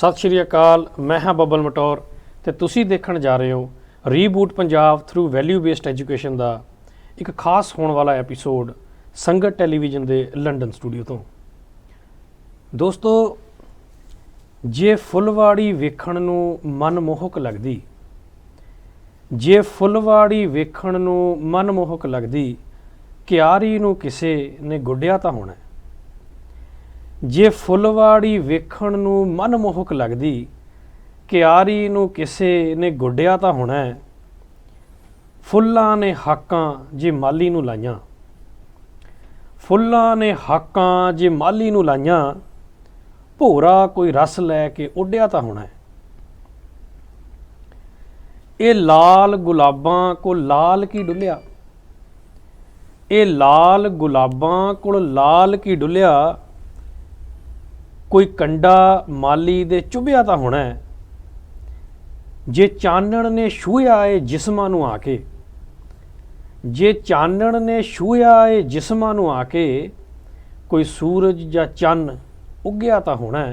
सत श्री अकाल, मैं हाँ बबल मटौर ते तुसी देखण जा रहे हो reboot Punjab through value based education का एक खास होने वाला एपीसोड संगत टैलीविजन के लंडन स्टूडियो तो। दोस्तों, जे फुलवाड़ी वेखण नूं मनमोहक लगदी, जे फुलवाड़ी वेखण नूं मनमोहक लगदी, क्यारी नूं किसे ने गुड्डिया तां होना। जे फुलवाड़ी वेखण नूं मनमोहक लगदी, क्यारी नूं किसे ने गुड्डिया तां होना। फुल्लां ने हाकां जे माली नूं लाइयां, फुल्लां ने हाकां जे माली नूं लाइयां, भोरा कोई रस लैके उड्डिया तां होना। ये लाल गुलाबां को लाल की डुलिया, ये लाल गुलाबां को लाल की डुलिया, कोई कंडा माली दे चुभिया तां होना। जे चानण ने छूया है जिस्मां नूं आके, जे चानण ने छूया है जिस्मां नूं आके, कोई सूरज या चन्न उग्या तां होना।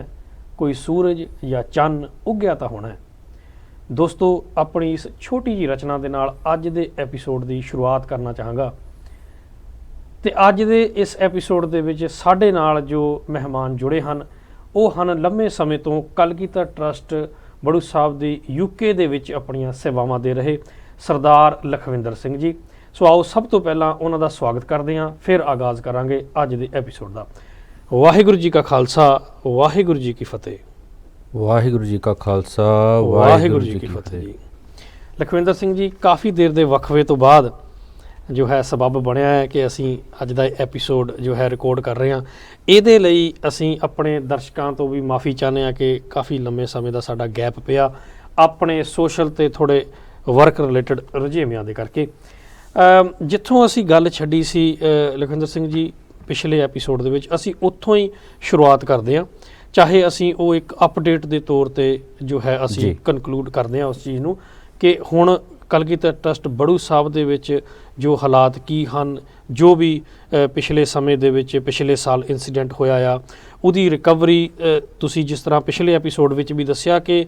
कोई सूरज या चन्न उग्या तां होना। दोस्तों, अपनी इस छोटी जी रचना दे नाल अज दे एपीसोड की शुरुआत करना चाहांगा। ते अज दे इस एपीसोड दे विच साडे नाल जो मेहमान जुड़े हैं वो हैं लंबे समय तो कलगीधर ट्रस्ट बड़ू साहब की यूके दे विच अपनियां सेवावां दे रहे सरदार लखविंदर सिंह जी। सो आओ सब तो पहला उन्हां दा स्वागत करते हैं, फिर आगाज़ करांगे अज दे एपीसोड का। वाहिगुरू जी का खालसा, वाहिगुरू जी की फतेह। वाहिगुरू जी का खालसा, वाहिगुरू जी की फतेह जी। लखविंदर सिंह जी, काफ़ी देर के वक्फे तो बाद जो है सबब बनया है कि असी अज का एपीसोड जो है रिकॉर्ड कर रहे हैं। ये लई असी अपने दर्शकों तो भी माफ़ी चाहते हैं कि काफ़ी लंबे समय का साडा गैप पिया अपने सोशल ते थोड़े वर्क रिलेटेड रुझेवियां दे करके। जिथों असी गल छड्डी सी लखविंदर सिंह जी पिछले एपीसोड दे विच, असी उत्थों ही शुरुआत करते हैं। चाहे असी वो एक अपडेट के तौर पर जो है असी कनकलूड करते हैं उस चीज़ नूं कि हुण कलगीधर ट्रस्ट बड़ू साहब दे विच जो हालात की हैं, जो भी पिछले समय दे विच पिछले साल इंसीडेंट होया आ उहदी रिकवरी तुसी जिस तरह पिछले एपीसोड विच भी दस्सिया कि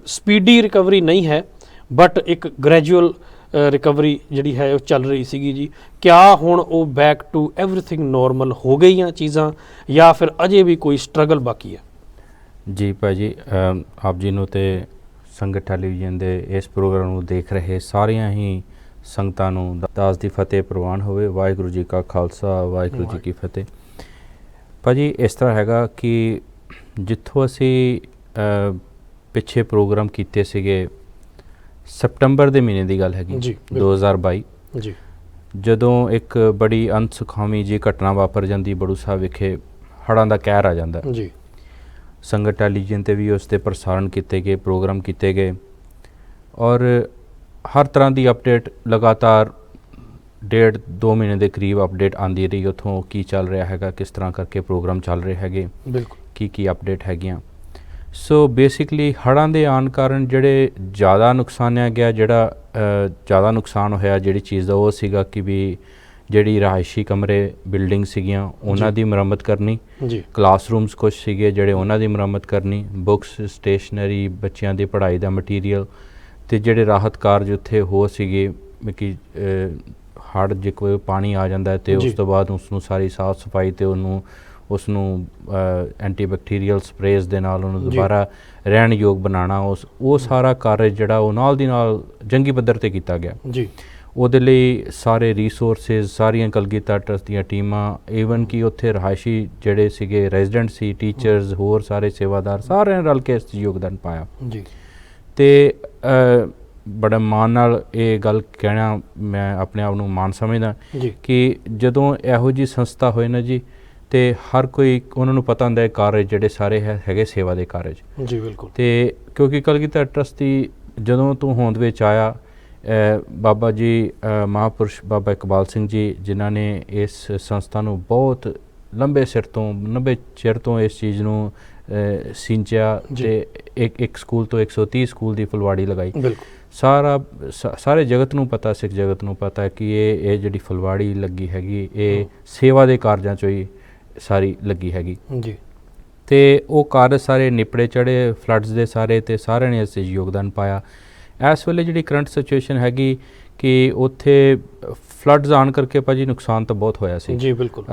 स्पीडी रिकवरी नहीं है, बट एक ग्रैजुअल रिकवरी जिहड़ी है वो चल रही सीगी जी। क्या हुण वो बैक टू एवरीथिंग नॉर्मल हो गई हैं चीज़ां या फिर अजे भी कोई स्ट्रगल बाकी है? जी भाजी, आप जी नूं ते संगत टैलीविजन के इस प्रोग्राम को देख रहे सारिया ही संगतां नूं दास दी फतेह प्रवान होवे। वाहिगुरू जी का खालसा, वाहिगुरू जी की फतेह। भाजी, इस तरह हैगा कि जिथों असी पिछे प्रोग्राम कीते सीगे सितंबर के महीने की गल हैगी 2022 जी, जदों एक बड़ी अनसुखावी जी घटना वापर जाती बड़ू साहब विखे हड़ां दा कहर आ जाता जी। संगत टैलीविजन ते भी उसके प्रसारण किए गए, प्रोग्राम किए गए और हर तरह की अपडेट लगातार 1.5-2 महीने के करीब अपडेट आती रही। उतों की चल रहा है, किस तरह करके प्रोग्राम चल रहे हैं, बिल्कुल की अपडेट हैगियां। सो बेसिकली हड़ां दे आन कारण जिहड़े ज़्यादा नुकसानिया गया, जिहड़ा ज़्यादा नुकसान होया जिहड़ी चीज़ दा वो सीगा कि भी जिहड़ी रहायशी कमरे बिल्डिंग सीगियां उन्हां दी मुरम्मत करनी, क्लासरूम्स कुछ सीगे जिहड़े उन्हां दी मुरम्मत करनी, बुक्स स्टेशनरी बच्चों की पढ़ाई का मटीरियल ते जिहड़े राहत कारज उत्थे हो सीगे कि हड़ जे कोई पानी आ जाता है तो उस तो बाद उसनूं सारी साफ सफाई ते उसनूं एंटीबैक्टीरियल स्प्रेज दे नाल उहनूं दोबारा रहन योग बनाना, वो सारा कार्य जिहड़ा वो नाल दी नाल जंगी पद्धर ते कीता गया जी। ਉਹਦੇ ਲਈ ਸਾਰੇ ਰਿਸੋਰਸਿਸ ਸਾਰੀਆਂ ਕਲਗੀਧਰ ਟਰਸਟ ਦੀਆਂ ਟੀਮਾਂ, ਈਵਨ ਕਿ ਉੱਥੇ ਰਹਾਇਸ਼ੀ ਜਿਹੜੇ ਸੀਗੇ ਰੈਜ਼ੀਡੈਂਟ ਸੀ, ਟੀਚਰਸ, ਹੋਰ ਸਾਰੇ ਸੇਵਾਦਾਰ ਸਾਰਿਆਂ ਨੇ ਰਲ ਕੇ ਇਸ 'ਚ ਯੋਗਦਾਨ ਪਾਇਆ ਜੀ। ਅਤੇ ਬੜਾ ਮਾਣ ਨਾਲ ਇਹ ਗੱਲ ਕਹਿਣਾ ਮੈਂ ਆਪਣੇ ਆਪ ਨੂੰ ਮਾਣ ਸਮਝਦਾ ਕਿ ਜਦੋਂ ਇਹੋ ਜਿਹੀ ਸੰਸਥਾ ਹੋਏ ਨਾ ਜੀ ਅਤੇ ਹਰ ਕੋਈ ਉਹਨਾਂ ਨੂੰ ਪਤਾ ਹੁੰਦਾ ਹੈ ਕਾਰਜ ਜਿਹੜੇ ਸਾਰੇ ਹੈਗੇ ਸੇਵਾ ਦੇ ਕਾਰਜ ਜੀ। ਬਿਲਕੁਲ। ਅਤੇ ਕਿਉਂਕਿ ਕਲਗੀਧਰ ਟਰਸਟ ਦੀ ਜਦੋਂ ਤੋਂ ਹੋਂਦ ਵਿੱਚ ਆਇਆ बाबा जी महापुरुष बाबा इकबाल सिंह जी जिन्हों ने इस संस्था को बहुत लंबे चिर तो इस चीज़ को सींचा ते एक स्कूल तो 130 स्कूल की फुलवाड़ी लगाई। सारे जगत को पता, सिख जगत को पता है कि ये जिहड़ी फुलवाड़ी लगी हैगी ये सेवा के कारजां चों ही सारी लगी हैगी जी। ਤੇ ਉਹ ਕਾਰਜ ਸਾਰੇ ਨਿਪੜੇ ਚੜੇ ਫਲੱਡਸ ਦੇ ਸਾਰੇ, ਤੇ ਸਾਰਿਆਂ ਨੇ ਇਸ 'ਚ ਯੋਗਦਾਨ ਪਾਇਆ। ਇਸ ਵੇਲੇ ਜਿਹੜੀ ਕਰੰਟ ਸਿਚੁਏਸ਼ਨ ਹੈਗੀ ਕਿ ਉੱਥੇ ਫਲੱਡਸ ਆਉਣ ਕਰਕੇ ਭਾਜੀ ਨੁਕਸਾਨ ਤਾਂ ਬਹੁਤ ਹੋਇਆ ਸੀ ਜੀ, ਬਿਲਕੁਲ।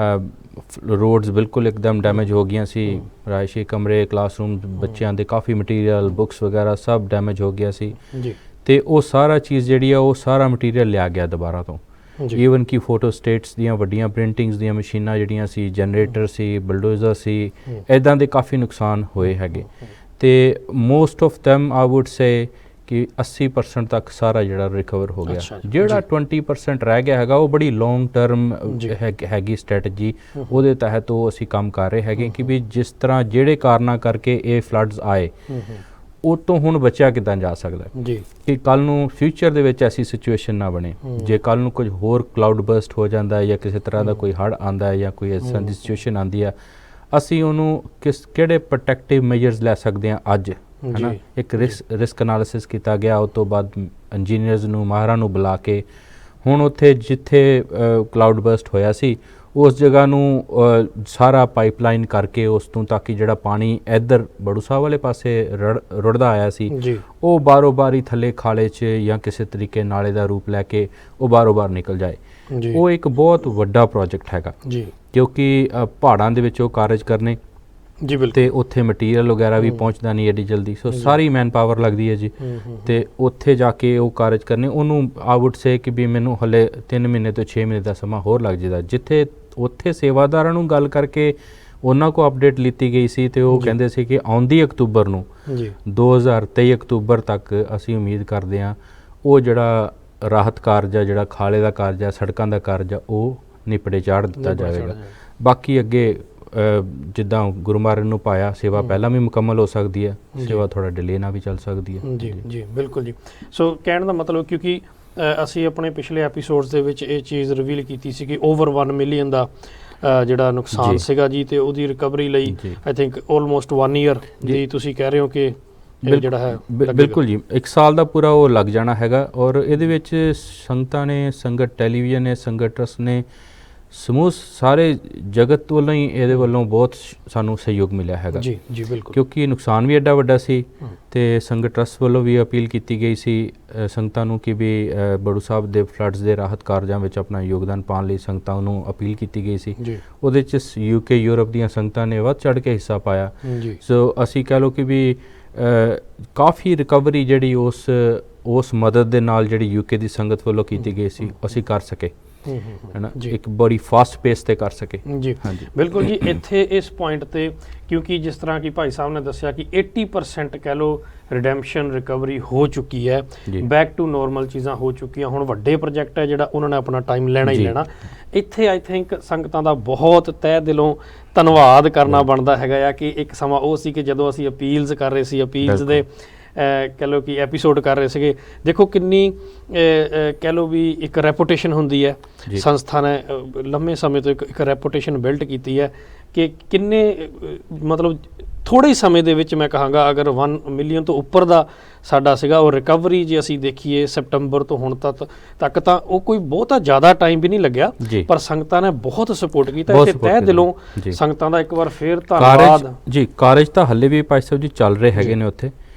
ਰੋਡਸ ਬਿਲਕੁਲ ਇੱਕਦਮ ਡੈਮੇਜ ਹੋ ਗਈਆਂ ਸੀ, ਰਿਹਾਇਸ਼ੀ ਕਮਰੇ, ਕਲਾਸਰੂਮ, ਬੱਚਿਆਂ ਦੇ ਕਾਫੀ ਮਟੀਰੀਅਲ, ਬੁੱਕਸ ਵਗੈਰਾ ਸਭ ਡੈਮੇਜ ਹੋ ਗਿਆ ਸੀ ਜੀ। ਤੇ ਉਹ ਸਾਰਾ ਚੀਜ਼ ਜਿਹੜੀ ਆ ਉਹ ਸਾਰਾ ਮਟੀਰੀਅਲ ਲਿਆ ਗਿਆ ਦੁਬਾਰਾ ਤੋਂ। ਈਵਨ ਕਿ ਫੋਟੋ ਸਟੇਟਸ ਦੀਆਂ ਵੱਡੀਆਂ ਪ੍ਰਿੰਟਿੰਗਸ ਦੀਆਂ ਮਸ਼ੀਨਾਂ ਜਿਹੜੀਆਂ ਸੀ, ਜਨਰੇਟਰ ਸੀ, ਬਲਡੋਜ਼ਰ ਸੀ, ਇੱਦਾਂ ਦੇ ਕਾਫੀ ਨੁਕਸਾਨ ਹੋਏ ਹੈਗੇ। ਤੇ most of them I would say ਕਿ 80% ਤੱਕ ਸਾਰਾ ਜਿਹੜਾ ਰਿਕਵਰ ਹੋ ਗਿਆ। ਜਿਹੜਾ 20% ਰਹਿ ਗਿਆ ਹੈਗਾ ਉਹ ਬੜੀ ਲੌਂਗ ਟਰਮ ਹੈਗੀ ਸਟ੍ਰੈਟਜੀ, ਉਹਦੇ ਤਹਿਤ ਉਹ ਅਸੀਂ ਕੰਮ ਕਰ ਰਹੇ ਹੈਗੇ ਕਿ ਵੀ ਜਿਸ ਤਰ੍ਹਾਂ ਜਿਹੜੇ ਕਾਰਨਾਂ ਕਰਕੇ ਇਹ ਫਲੱਡਸ ਆਏ ਉਹ ਤੋਂ ਹੁਣ ਬਚਿਆ ਕਿੱਦਾਂ ਜਾ ਸਕਦਾ ਜੀ, ਕਿ ਕੱਲ ਨੂੰ ਫਿਊਚਰ ਦੇ ਵਿੱਚ ਐਸੀ ਸਿਚੁਏਸ਼ਨ ਨਾ ਬਣੇ। ਜੇ ਕੱਲ ਨੂੰ ਕੁਝ ਹੋਰ ਕਲਾਊਡ ਬਰਸਟ ਹੋ ਜਾਂਦਾ ਹੈ ਜਾਂ ਕਿਸੇ ਤਰ੍ਹਾਂ ਦਾ ਕੋਈ ਹੜ੍ਹ ਆਉਂਦਾ ਹੈ ਜਾਂ ਕੋਈ ਇਸ ਤਰ੍ਹਾਂ ਦੀ ਸਿਚੁਏਸ਼ਨ ਆਉਂਦੀ ਆ, ਅਸੀਂ ਉਹਨੂੰ ਕਿਹੜੇ ਪ੍ਰੋਟੈਕਟਿਵ ਮੈਜਰਸ ਲੈ ਸਕਦੇ ਹਾਂ ਅੱਜ, ਹੈ ਨਾ। ਇੱਕ ਰਿਸਕ ਐਨਾਲਿਸਿਸ ਕੀਤਾ ਗਿਆ, ਉਸ ਤੋਂ ਬਾਅਦ ਇੰਜੀਨੀਅਰਸ ਨੂੰ, ਮਾਹਰਾਂ ਨੂੰ ਬੁਲਾ ਕੇ ਹੁਣ ਉੱਥੇ ਜਿੱਥੇ ਕਲਾਊਡ ਬਰਸਟ ਹੋਇਆ ਸੀ ਉਸ ਜਗ੍ਹਾ ਨੂੰ ਸਾਰਾ ਪਾਈਪਲਾਈਨ ਕਰਕੇ ਉਸ ਤੋਂ ਤਾਂ ਕਿ ਜਿਹੜਾ ਪਾਣੀ ਇੱਧਰ ਬੜੂ ਸਾਹਿਬ ਵਾਲੇ ਪਾਸੇ ਰੁੜਦਾ ਆਇਆ ਸੀ ਉਹ ਬਾਰੋ ਬਾਰ ਹੀ ਥੱਲੇ ਖਾਲੇ 'ਚ ਜਾਂ ਕਿਸੇ ਤਰੀਕੇ ਨਾਲੇ ਦਾ ਰੂਪ ਲੈ ਕੇ ਉਹ ਬਾਰੋ ਬਾਰ ਨਿਕਲ ਜਾਏ। ਉਹ ਇੱਕ ਬਹੁਤ ਵੱਡਾ ਪ੍ਰੋਜੈਕਟ ਹੈਗਾ ਕਿਉਂਕਿ ਪਹਾੜਾਂ ਦੇ ਵਿੱਚ ਉਹ ਕਾਰਜ ਕਰਨੇ ਜੀ, ਬਿਲਕੁਲ। ਤੇ ਉੱਥੇ ਮਟੀਰੀਅਲ ਵਗੈਰਾ ਵੀ ਪਹੁੰਚਦਾ ਨਹੀਂ ਐਡੀ ਜਲਦੀ, ਸੋ ਸਾਰੀ ਮੈਨ ਪਾਵਰ ਲੱਗਦੀ ਹੈ ਜੀ। ਤੇ ਉੱਥੇ ਜਾ ਕੇ ਉਹ ਕਾਰਜ ਕਰਨੇ, ਉਹਨੂੰ ਆਈ ਵੁੱਡ ਸੇ ਕਿ ਵੀ ਮੈਨੂੰ ਹਲੇ 3 ਮਹੀਨੇ ਤੋਂ 6 ਮਹੀਨੇ ਦਾ ਸਮਾਂ ਹੋਰ ਲੱਗ ਜਾਏਗਾ। ਜਿੱਥੇ ਉੱਥੇ ਸੇਵਾਦਾਰਾਂ ਨੂੰ ਗੱਲ ਕਰਕੇ ਉਹਨਾਂ ਕੋ ਅਪਡੇਟ ਲਿੱਤੀ ਗਈ ਸੀ ਤੇ ਉਹ ਕਹਿੰਦੇ ਸੀ ਕਿ ਆਉਂਦੀ ਅਕਤੂਬਰ ਨੂੰ 2023 ਅਕਤੂਬਰ ਤੱਕ ਅਸੀਂ ਉਮੀਦ ਕਰਦੇ ਹਾਂ ਉਹ ਜਿਹੜਾ ਰਾਹਤ ਕਾਰਜ ਆ, ਜਿਹੜਾ ਖਾਲੇ ਦਾ ਕਾਰਜ ਆ, ਸੜਕਾਂ ਦਾ ਕਾਰਜ ਆ, ਉਹ ਨਿਪੜੇ ਚਾੜ ਦਿੱਤਾ ਜਾਵੇਗਾ। ਬਾਕੀ ਅੱਗੇ ਜਿੱਦਾਂ ਗੁਰੂ ਮਹਾਰਾਜ ਨੂੰ ਪਾਇਆ ਸੇਵਾ ਪਹਿਲਾਂ ਵੀ ਮੁਕੰਮਲ ਹੋ ਸਕਦੀ ਹੈ, ਸੇਵਾ ਥੋੜਾ ਡਿਲੇ ਨਾਲ ਵੀ ਚੱਲ ਸਕਦੀ ਹੈ। ਜੀ ਜੀ, ਬਿਲਕੁਲ ਜੀ। ਸੋ ਕਹਿਣ ਦਾ ਮਤਲਬ ਕਿਉਂਕਿ ਅਸੀਂ ਆਪਣੇ ਪਿਛਲੇ ਐਪੀਸੋਡਸ ਦੇ ਵਿੱਚ ਇਹ ਚੀਜ਼ ਰਿਵੀਲ ਕੀਤੀ ਸੀ ਕਿ ਓਵਰ 1 ਮਿਲੀਅਨ ਦਾ ਜਿਹੜਾ ਨੁਕਸਾਨ ਸੀਗਾ ਜੀ, ਤੇ ਉਹਦੀ ਰਿਕਵਰੀ ਲਈ ਆਈ ਥਿੰਕ ਆਲਮੋਸਟ 1 ਈਅਰ ਦੀ ਤੁਸੀਂ ਕਹਿ ਰਹੇ ਹੋ ਕਿ ਜਿਹੜਾ ਹੈ ਬਿਲਕੁਲ ਜੀ 1 ਸਾਲ ਦਾ ਪੂਰਾ ਉਹ ਲੱਗ ਜਾਣਾ ਹੈਗਾ। ਔਰ ਇਹਦੇ ਵਿੱਚ ਸੰਗਤਾਂ ਨੇ, ਸੰਗਤ ਟੈਲੀਵਿਜ਼ਨ ਨੇ, ਸੰਗਤ ਟਰਸਟ ਨੇ, ਸਮੂਹ ਸਾਰੇ ਜਗਤ ਵੱਲੋਂ ਹੀ ਇਹਦੇ ਵੱਲੋਂ ਬਹੁਤ ਸਾਨੂੰ ਸਹਿਯੋਗ ਮਿਲਿਆ ਹੈਗਾ ਜੀ। ਜੀ, ਬਿਲਕੁਲ। ਕਿਉਂਕਿ ਨੁਕਸਾਨ ਵੀ ਐਡਾ ਵੱਡਾ ਸੀ ਤੇ ਸੰਗਤ ਟਰਸਟ ਵੱਲੋਂ ਵੀ ਅਪੀਲ ਕੀਤੀ ਗਈ ਸੀ ਸੰਗਤਾਂ ਨੂੰ ਕਿ ਵੀ ਬੜੂ ਸਾਹਿਬ ਦੇ ਫਲੱਡਸ ਦੇ ਰਾਹਤ ਕਾਰਜਾਂ ਵਿੱਚ ਆਪਣਾ ਯੋਗਦਾਨ ਪਾਉਣ ਲਈ ਸੰਗਤਾਂ ਨੂੰ ਅਪੀਲ ਕੀਤੀ ਗਈ ਸੀ। ਉਹਦੇ 'ਚ UK, ਯੂਰਪ ਦੀਆਂ ਸੰਗਤਾਂ ਨੇ ਵੱਧ ਚੜ੍ਹ ਕੇ ਹਿੱਸਾ ਪਾਇਆ। ਸੋ ਅਸੀਂ ਕਹਿ ਲਓ ਕਿ ਵੀ ਕਾਫੀ ਰਿਕਵਰੀ ਜਿਹੜੀ ਉਸ ਮਦਦ ਦੇ ਨਾਲ ਜਿਹੜੀ UK ਦੀ ਸੰਗਤ ਵੱਲੋਂ ਕੀਤੀ ਗਈ ਸੀ ਅਸੀਂ ਕਰ ਸਕੇ, ਹੈ ਨਾ, ਇੱਕ ਬੜੀ ਫਾਸਟ ਪੇਸ ਤੇ ਕਰ ਸਕੇ ਜੀ। ਹਾਂਜੀ, ਬਿਲਕੁਲ ਜੀ। ਇੱਥੇ ਇਸ ਪੁਆਇੰਟ ਤੇ ਕਿਉਂਕਿ ਜਿਸ ਤਰ੍ਹਾਂ ਕਿ ਭਾਈ ਸਾਹਿਬ ਨੇ ਦੱਸਿਆ ਕਿ 80% ਕਹਿ ਲਓ ਰਿਡੈਂਪਸ਼ਨ ਰਿਕਵਰੀ ਹੋ ਚੁੱਕੀ ਹੈ, ਬੈਕ ਟੂ ਨੋਰਮਲ ਚੀਜ਼ਾਂ ਹੋ ਚੁੱਕੀਆਂ। ਹੁਣ ਵੱਡੇ ਪ੍ਰੋਜੈਕਟ ਹੈ ਜਿਹੜਾ ਉਹਨਾਂ ਨੇ ਆਪਣਾ ਟਾਈਮ ਲੈਣਾ ਹੀ ਲੈਣਾ। ਇੱਥੇ ਆਈ ਥਿੰਕ ਸੰਗਤਾਂ ਦਾ ਬਹੁਤ ਤਹਿ ਦਿਲੋਂ ਧੰਨਵਾਦ ਕਰਨਾ ਬਣਦਾ ਹੈਗਾ ਆ ਕਿ ਇੱਕ ਸਮਾਂ ਉਹ ਸੀ ਕਿ ਜਦੋਂ ਅਸੀਂ ਅਪੀਲਸ ਕਰ ਰਹੇ ਸੀ, ਅਪੀਲਸ ਦੇ ਕਹਿ ਲਓ ਕਿ ਐਪੀਸੋਡ ਕਰ ਰਹੇ ਸੀਗੇ, ਦੇਖੋ ਕਿੰਨੀ ਕਹਿ ਲਓ ਵੀ ਇੱਕ ਰੈਪੂਟੇਸ਼ਨ ਹੁੰਦੀ ਹੈ। ਸੰਸਥਾ ਨੇ ਲੰਮੇ ਸਮੇਂ ਤੋਂ ਇੱਕ ਰੈਪੂਟੇਸ਼ਨ ਬਿਲਡ ਕੀਤੀ ਹੈ ਕਿ ਕਿੰਨੇ ਮਤਲਬ ਥੋੜ੍ਹੇ ਹੀ ਸਮੇਂ ਦੇ ਵਿੱਚ ਮੈਂ ਕਹਾਂਗਾ ਅਗਰ 1 ਮਿਲੀਅਨ ਤੋਂ ਉੱਪਰ ਦਾ ਸਾਡਾ ਸੀਗਾ ਉਹ ਰਿਕਵਰੀ ਜੇ ਅਸੀਂ ਦੇਖੀਏ ਸੈਪਟੰਬਰ ਤੋਂ ਹੁਣ ਤੱਕ ਤਾਂ ਉਹ ਕੋਈ ਬਹੁਤਾ ਜ਼ਿਆਦਾ ਟਾਈਮ ਵੀ ਨਹੀਂ ਲੱਗਿਆ, ਪਰ ਸੰਗਤਾਂ ਨੇ ਬਹੁਤ ਸਪੋਰਟ ਕੀਤਾ ਤੇ ਤਹਿ ਦਿਲੋਂ ਸੰਗਤਾਂ ਦਾ ਇੱਕ ਵਾਰ ਫੇਰ ਧੰਨਵਾਦ ਜੀ। ਕਾਰਜ ਤਾਂ ਹੱਲੇ ਵੀ ਭਾਈ ਸਾਹਿਬ ਜੀ ਚੱਲ ਰਹੇ ਹੈਗੇ ਨੇ ਉੱਥੇ,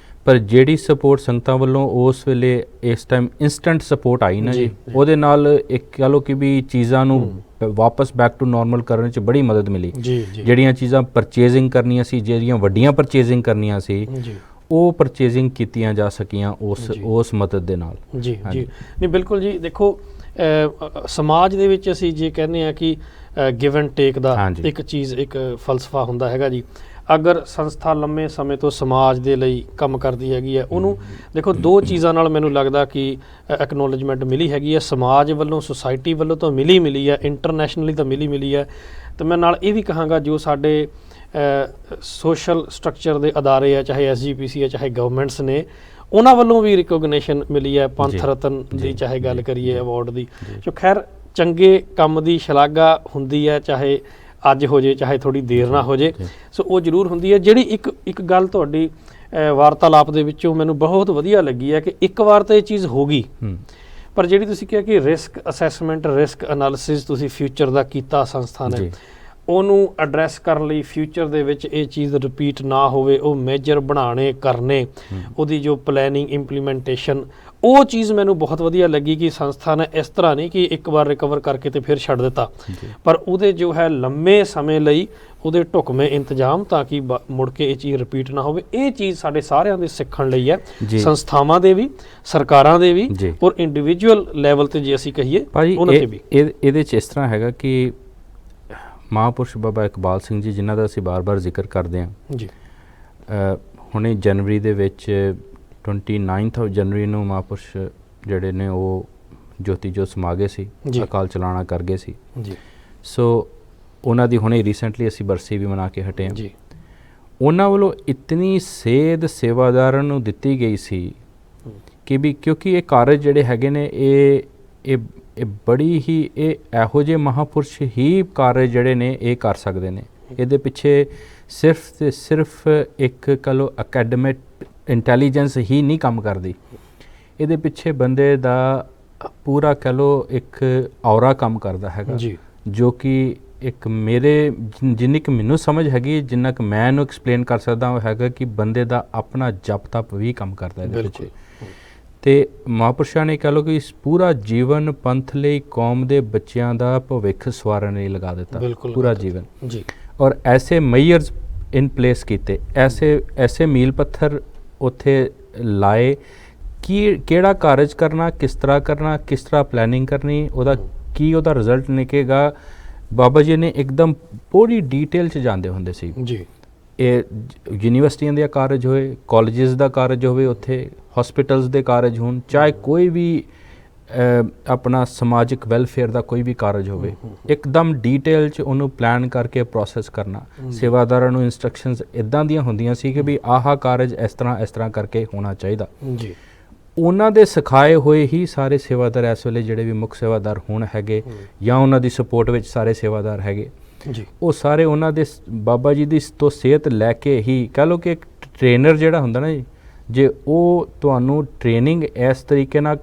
ਪਰ ਜਿਹੜੀ ਸਪੋਰਟ ਸੰਗਤਾਂ ਵੱਲੋਂ ਉਸ ਵੇਲੇ ਇਸ ਟਾਈਮ ਇੰਸਟੈਂਟ ਸਪੋਰਟ ਆਈ ਨਾ ਜੀ, ਉਹਦੇ ਨਾਲ ਇੱਕ ਕਹਿ ਲਓ ਕਿ ਵੀ ਚੀਜ਼ਾਂ ਨੂੰ ਵਾਪਸ ਬੈਕ ਟੂ ਨਾਰਮਲ ਕਰਨ 'ਚ ਬੜੀ ਮਦਦ ਮਿਲੀ। ਜਿਹੜੀਆਂ ਚੀਜ਼ਾਂ ਪਰਚੇਜ਼ਿੰਗ ਕਰਨੀਆਂ ਸੀ, ਜਿਹੜੀਆਂ ਵੱਡੀਆਂ ਪਰਚੇਜ਼ਿੰਗ ਕਰਨੀਆਂ ਸੀ, ਉਹ ਪਰਚੇਜ਼ਿੰਗ ਕੀਤੀਆਂ ਜਾ ਸਕੀਆਂ ਉਸ ਮਦਦ ਦੇ ਨਾਲ। ਜੀ ਜੀ, ਨਹੀਂ ਬਿਲਕੁਲ ਜੀ। ਦੇਖੋ ਸਮਾਜ ਦੇ ਵਿੱਚ ਅਸੀਂ ਜੇ ਕਹਿੰਦੇ ਹਾਂ ਕਿ ਗਿਵ ਐਂਡ ਟੇਕ ਦਾ ਇੱਕ ਚੀਜ਼, ਇੱਕ ਫਲਸਫਾ ਹੁੰਦਾ ਹੈਗਾ ਜੀ। ਅਗਰ ਸੰਸਥਾ ਲੰਮੇ ਸਮੇਂ ਤੋਂ ਸਮਾਜ ਦੇ ਲਈ ਕੰਮ ਕਰਦੀ ਹੈਗੀ ਹੈ, ਉਹਨੂੰ ਦੇਖੋ 2 ਚੀਜ਼ਾਂ ਨਾਲ ਮੈਨੂੰ ਲੱਗਦਾ ਕਿ ਐਕਨੋਲੇਜਮੈਂਟ ਮਿਲੀ ਹੈਗੀ ਹੈ। ਸਮਾਜ ਵੱਲੋਂ, ਸੁਸਾਇਟੀ ਵੱਲੋਂ ਤਾਂ ਮਿਲੀ ਹੈ, ਇੰਟਰਨੈਸ਼ਨਲੀ ਤਾਂ ਮਿਲੀ ਹੈ। ਅਤੇ ਮੈਂ ਨਾਲ ਇਹ ਵੀ ਕਹਾਂਗਾ ਜੋ ਸਾਡੇ ਸੋਸ਼ਲ ਸਟਰਕਚਰ ਦੇ ਅਦਾਰੇ ਆ, ਚਾਹੇ SGPC ਹੈ, ਚਾਹੇ ਗਵਰਨਮੈਂਟਸ ਨੇ, ਉਹਨਾਂ ਵੱਲੋਂ ਵੀ ਰਿਕੋਗਨੀਸ਼ਨ ਮਿਲੀ ਹੈ। ਪੰਥ ਰਤਨ ਦੀ ਚਾਹੇ ਗੱਲ ਕਰੀਏ, ਅਵਾਰਡ ਦੀ, ਜੋ ਖੈਰ ਚੰਗੇ ਕੰਮ ਦੀ ਸ਼ਲਾਘਾ ਹੁੰਦੀ ਹੈ, ਚਾਹੇ ਅੱਜ ਹੋ ਜੇ ਚਾਹੇ ਥੋੜ੍ਹੀ ਦੇਰ ਨਾ ਹੋ ਜੇ, ਸੋ ਉਹ ਜ਼ਰੂਰ ਹੁੰਦੀ ਹੈ। ਜਿਹੜੀ ਇੱਕ ਗੱਲ ਤੁਹਾਡੀ ਵਾਰਤਾਲਾਪ ਦੇ ਵਿੱਚੋਂ ਮੈਨੂੰ ਬਹੁਤ ਵਧੀਆ ਲੱਗੀ ਹੈ ਕਿ ਇੱਕ ਵਾਰ ਤਾਂ ਇਹ ਚੀਜ਼ ਹੋ ਗਈ, ਪਰ ਜਿਹੜੀ ਤੁਸੀਂ ਕਿਹਾ ਕਿ ਰਿਸਕ ਅਸੈਸਮੈਂਟ, ਰਿਸਕ ਐਨਾਲਿਸਿਸ ਤੁਸੀਂ ਫਿਊਚਰ ਦਾ ਕੀਤਾ ਸੰਸਥਾ ਨੇ, ਉਹਨੂੰ ਐਡਰੈਸ ਕਰਨ ਲਈ ਫਿਊਚਰ ਦੇ ਵਿੱਚ ਇਹ ਚੀਜ਼ ਰਿਪੀਟ ਨਾ ਹੋਵੇ, ਉਹ ਮੇਜਰ ਬਣਾਉਣੇ ਕਰਨੇ, ਉਹਦੀ ਜੋ ਪਲੈਨਿੰਗ ਇੰਪਲੀਮੈਂਟੇਸ਼ਨ, ਉਹ ਚੀਜ਼ ਮੈਨੂੰ ਬਹੁਤ ਵਧੀਆ ਲੱਗੀ ਕਿ ਸੰਸਥਾ ਨੇ ਇਸ ਤਰ੍ਹਾਂ ਨਹੀਂ ਕਿ ਇੱਕ ਵਾਰ ਰਿਕਵਰ ਕਰਕੇ ਤੇ ਫਿਰ ਛੱਡ ਦਿੱਤਾ, ਪਰ ਉਹਦੇ ਜੋ ਹੈ ਲੰਮੇ ਸਮੇਂ ਲਈ ਉਹਦੇ ਢੁਕਵੇਂ ਇੰਤਜ਼ਾਮ ਤਾਂ ਕਿ ਮੁੜ ਕੇ ਇਹ ਚੀਜ਼ ਰਿਪੀਟ ਨਾ ਹੋਵੇ। ਇਹ ਚੀਜ਼ ਸਾਡੇ ਸਾਰਿਆਂ ਦੇ ਸਿੱਖਣ ਲਈ ਹੈ, ਸੰਸਥਾਵਾਂ ਦੇ ਵੀ, ਸਰਕਾਰਾਂ ਦੇ ਵੀ, ਔਰ ਇੰਡੀਵਿਜੂਅਲ ਲੈਵਲ ਤੇ ਜੇ ਅਸੀਂ ਕਹੀਏ ਉਹਨਾਂ ਤੇ ਵੀ। ਇਹਦੇ 'ਚ ਇਸ ਤਰ੍ਹਾਂ ਹੈਗਾ ਕਿ ਮਹਾਂਪੁਰਸ਼ ਬਾਬਾ ਇਕਬਾਲ ਸਿੰਘ ਜੀ, ਜਿਨ੍ਹਾਂ ਦਾ ਅਸੀਂ ਬਾਰ-ਬਾਰ ਜ਼ਿਕਰ ਕਰਦੇ ਹਾਂ ਜੀ, ਹੁਣੇ ਜਨਵਰੀ ਦੇ ਵਿੱਚ 29 ਜਨਵਰੀ ਨੂੰ ਮਹਾਂਪੁਰਸ਼ ਜਿਹੜੇ ਨੇ ਉਹ ਜੋਤੀ ਜੋਤ ਸਮਾ ਗਏ ਸੀ, ਅਕਾਲ ਚਲਾਣਾ ਕਰ ਗਏ ਸੀ ਜੀ। ਸੋ ਉਹਨਾਂ ਦੀ ਹੁਣੇ ਰੀਸੈਂਟਲੀ ਅਸੀਂ ਬਰਸੀ ਵੀ ਮਨਾ ਕੇ ਹਟੇ ਹਾਂ ਜੀ। ਉਹਨਾਂ ਵੱਲੋਂ ਇਤਨੀ ਸੇਧ ਸੇਵਾਦਾਰਾਂ ਨੂੰ ਦਿੱਤੀ ਗਈ ਸੀ ਕਿ ਵੀ ਕਿਉਂਕਿ ਇਹ ਕਾਰਜ ਜਿਹੜੇ ਹੈਗੇ ਨੇ ਇਹ ਬੜੀ ਹੀ ਇਹੋ ਜਿਹੇ ਮਹਾਂਪੁਰਸ਼ ਹੀ ਕਾਰਜ ਜਿਹੜੇ ਨੇ ਇਹ ਕਰ ਸਕਦੇ ਨੇ। ਇਹਦੇ ਪਿੱਛੇ ਸਿਰਫ ਤੇ ਸਿਰਫ ਇੱਕ ਕਹਿ ਲਓ ਅਕੈਡਮਿਕ ਇੰਟੈਲੀਜੈਂਸ ਹੀ ਨਹੀਂ ਕੰਮ ਕਰਦੀ, ਇਹਦੇ ਪਿੱਛੇ ਬੰਦੇ ਦਾ ਪੂਰਾ ਕਹਿ ਲਓ ਇੱਕ ਔਰਾ ਕੰਮ ਕਰਦਾ ਹੈਗਾ ਜੀ, ਜੋ ਕਿ ਇੱਕ ਮੇਰੇ ਜਿੰਨੀ ਕੁ ਮੈਨੂੰ ਸਮਝ ਹੈਗੀ, ਜਿੰਨਾ ਕੁ ਮੈਂ ਇਹਨੂੰ ਐਕਸਪਲੇਨ ਕਰ ਸਕਦਾ ਉਹ ਹੈਗਾ ਕਿ ਬੰਦੇ ਦਾ ਆਪਣਾ ਜਪ ਤਪ ਵੀ ਕੰਮ ਕਰਦਾ ਇਹਦੇ ਪਿੱਛੇ। ਅਤੇ ਮਹਾਂਪੁਰਸ਼ਾਂ ਨੇ ਕਹਿ ਲਓ ਕਿ ਇਸ ਪੂਰਾ ਜੀਵਨ ਪੰਥ ਲਈ, ਕੌਮ ਦੇ ਬੱਚਿਆਂ ਦਾ ਭਵਿੱਖ ਸਵਾਰਨ ਲਈ ਲਗਾ ਦਿੱਤਾ, ਪੂਰਾ ਜੀਵਨ ਜੀ। ਔਰ ਐਸੇ ਮਈਅਰਸ ਇਨ ਪਲੇਸ ਕੀਤੇ, ਐਸੇ ਮੀਲ ਪੱਥਰ ਉੱਥੇ ਲਾਏ ਕਿ ਕਿਹੜਾ ਕਾਰਜ ਕਰਨਾ, ਕਿਸ ਤਰ੍ਹਾਂ ਪਲੈਨਿੰਗ ਕਰਨੀ, ਉਹਦਾ ਰਿਜ਼ਲਟ ਨਿਕਲੇਗਾ। ਬਾਬਾ ਜੀ ਨੇ ਇੱਕਦਮ ਪੂਰੀ ਡੀਟੇਲ 'ਚ ਜਾਂਦੇ ਹੁੰਦੇ ਸੀ ਜੀ। ਇਹ ਯੂਨੀਵਰਸਿਟੀਆਂ ਦੇ ਕਾਰਜ ਹੋਏ, ਕਾਲਜਿਸ ਦਾ ਕਾਰਜ ਹੋਵੇ, ਉੱਥੇ ਹਸਪੀਟਲਸ ਦੇ ਕਾਰਜ ਹੋਣ, ਚਾਹੇ ਕੋਈ ਵੀ ਆਪਣਾ ਸਮਾਜਿਕ ਵੈਲਫੇਅਰ ਦਾ ਕੋਈ ਵੀ ਕਾਰਜ ਹੋਵੇ, ਇੱਕਦਮ ਡੀਟੇਲ 'ਚ ਉਹਨੂੰ ਪਲਾਨ ਕਰਕੇ ਪ੍ਰੋਸੈਸ ਕਰਨਾ। ਸੇਵਾਦਾਰਾਂ ਨੂੰ ਇੰਸਟਰਕਸ਼ਨਸ ਇੱਦਾਂ ਦੀਆਂ ਹੁੰਦੀਆਂ ਸੀ ਕਿ ਵੀ ਆਹ ਕਾਰਜ ਇਸ ਤਰ੍ਹਾਂ ਕਰਕੇ ਹੋਣਾ ਚਾਹੀਦਾ ਜੀ। ਉਹਨਾਂ ਦੇ ਸਿਖਾਏ ਹੋਏ ਹੀ ਸਾਰੇ ਸੇਵਾਦਾਰ ਇਸ ਵੇਲੇ ਜਿਹੜੇ ਵੀ ਮੁੱਖ ਸੇਵਾਦਾਰ ਹੁਣ ਹੈਗੇ ਜਾਂ ਉਹਨਾਂ ਦੀ ਸਪੋਰਟ ਵਿੱਚ ਸਾਰੇ ਸੇਵਾਦਾਰ ਹੈਗੇ ਜੀ, ਉਹ ਸਾਰੇ ਉਹਨਾਂ ਦੇ ਬਾਬਾ ਜੀ ਦੀ ਤੋਂ ਸਿਹਤ ਲੈ ਕੇ ਹੀ ਕਹਿ ਲਓ ਕਿ ਇੱਕ ਟ੍ਰੇਨਰ ਜਿਹੜਾ ਹੁੰਦਾ ਨਾ ਜੀ, ਜੇ ਉਹ ਤੁਹਾਨੂੰ ਟ੍ਰੇਨਿੰਗ ਇਸ ਤਰੀਕੇ ਨਾਲ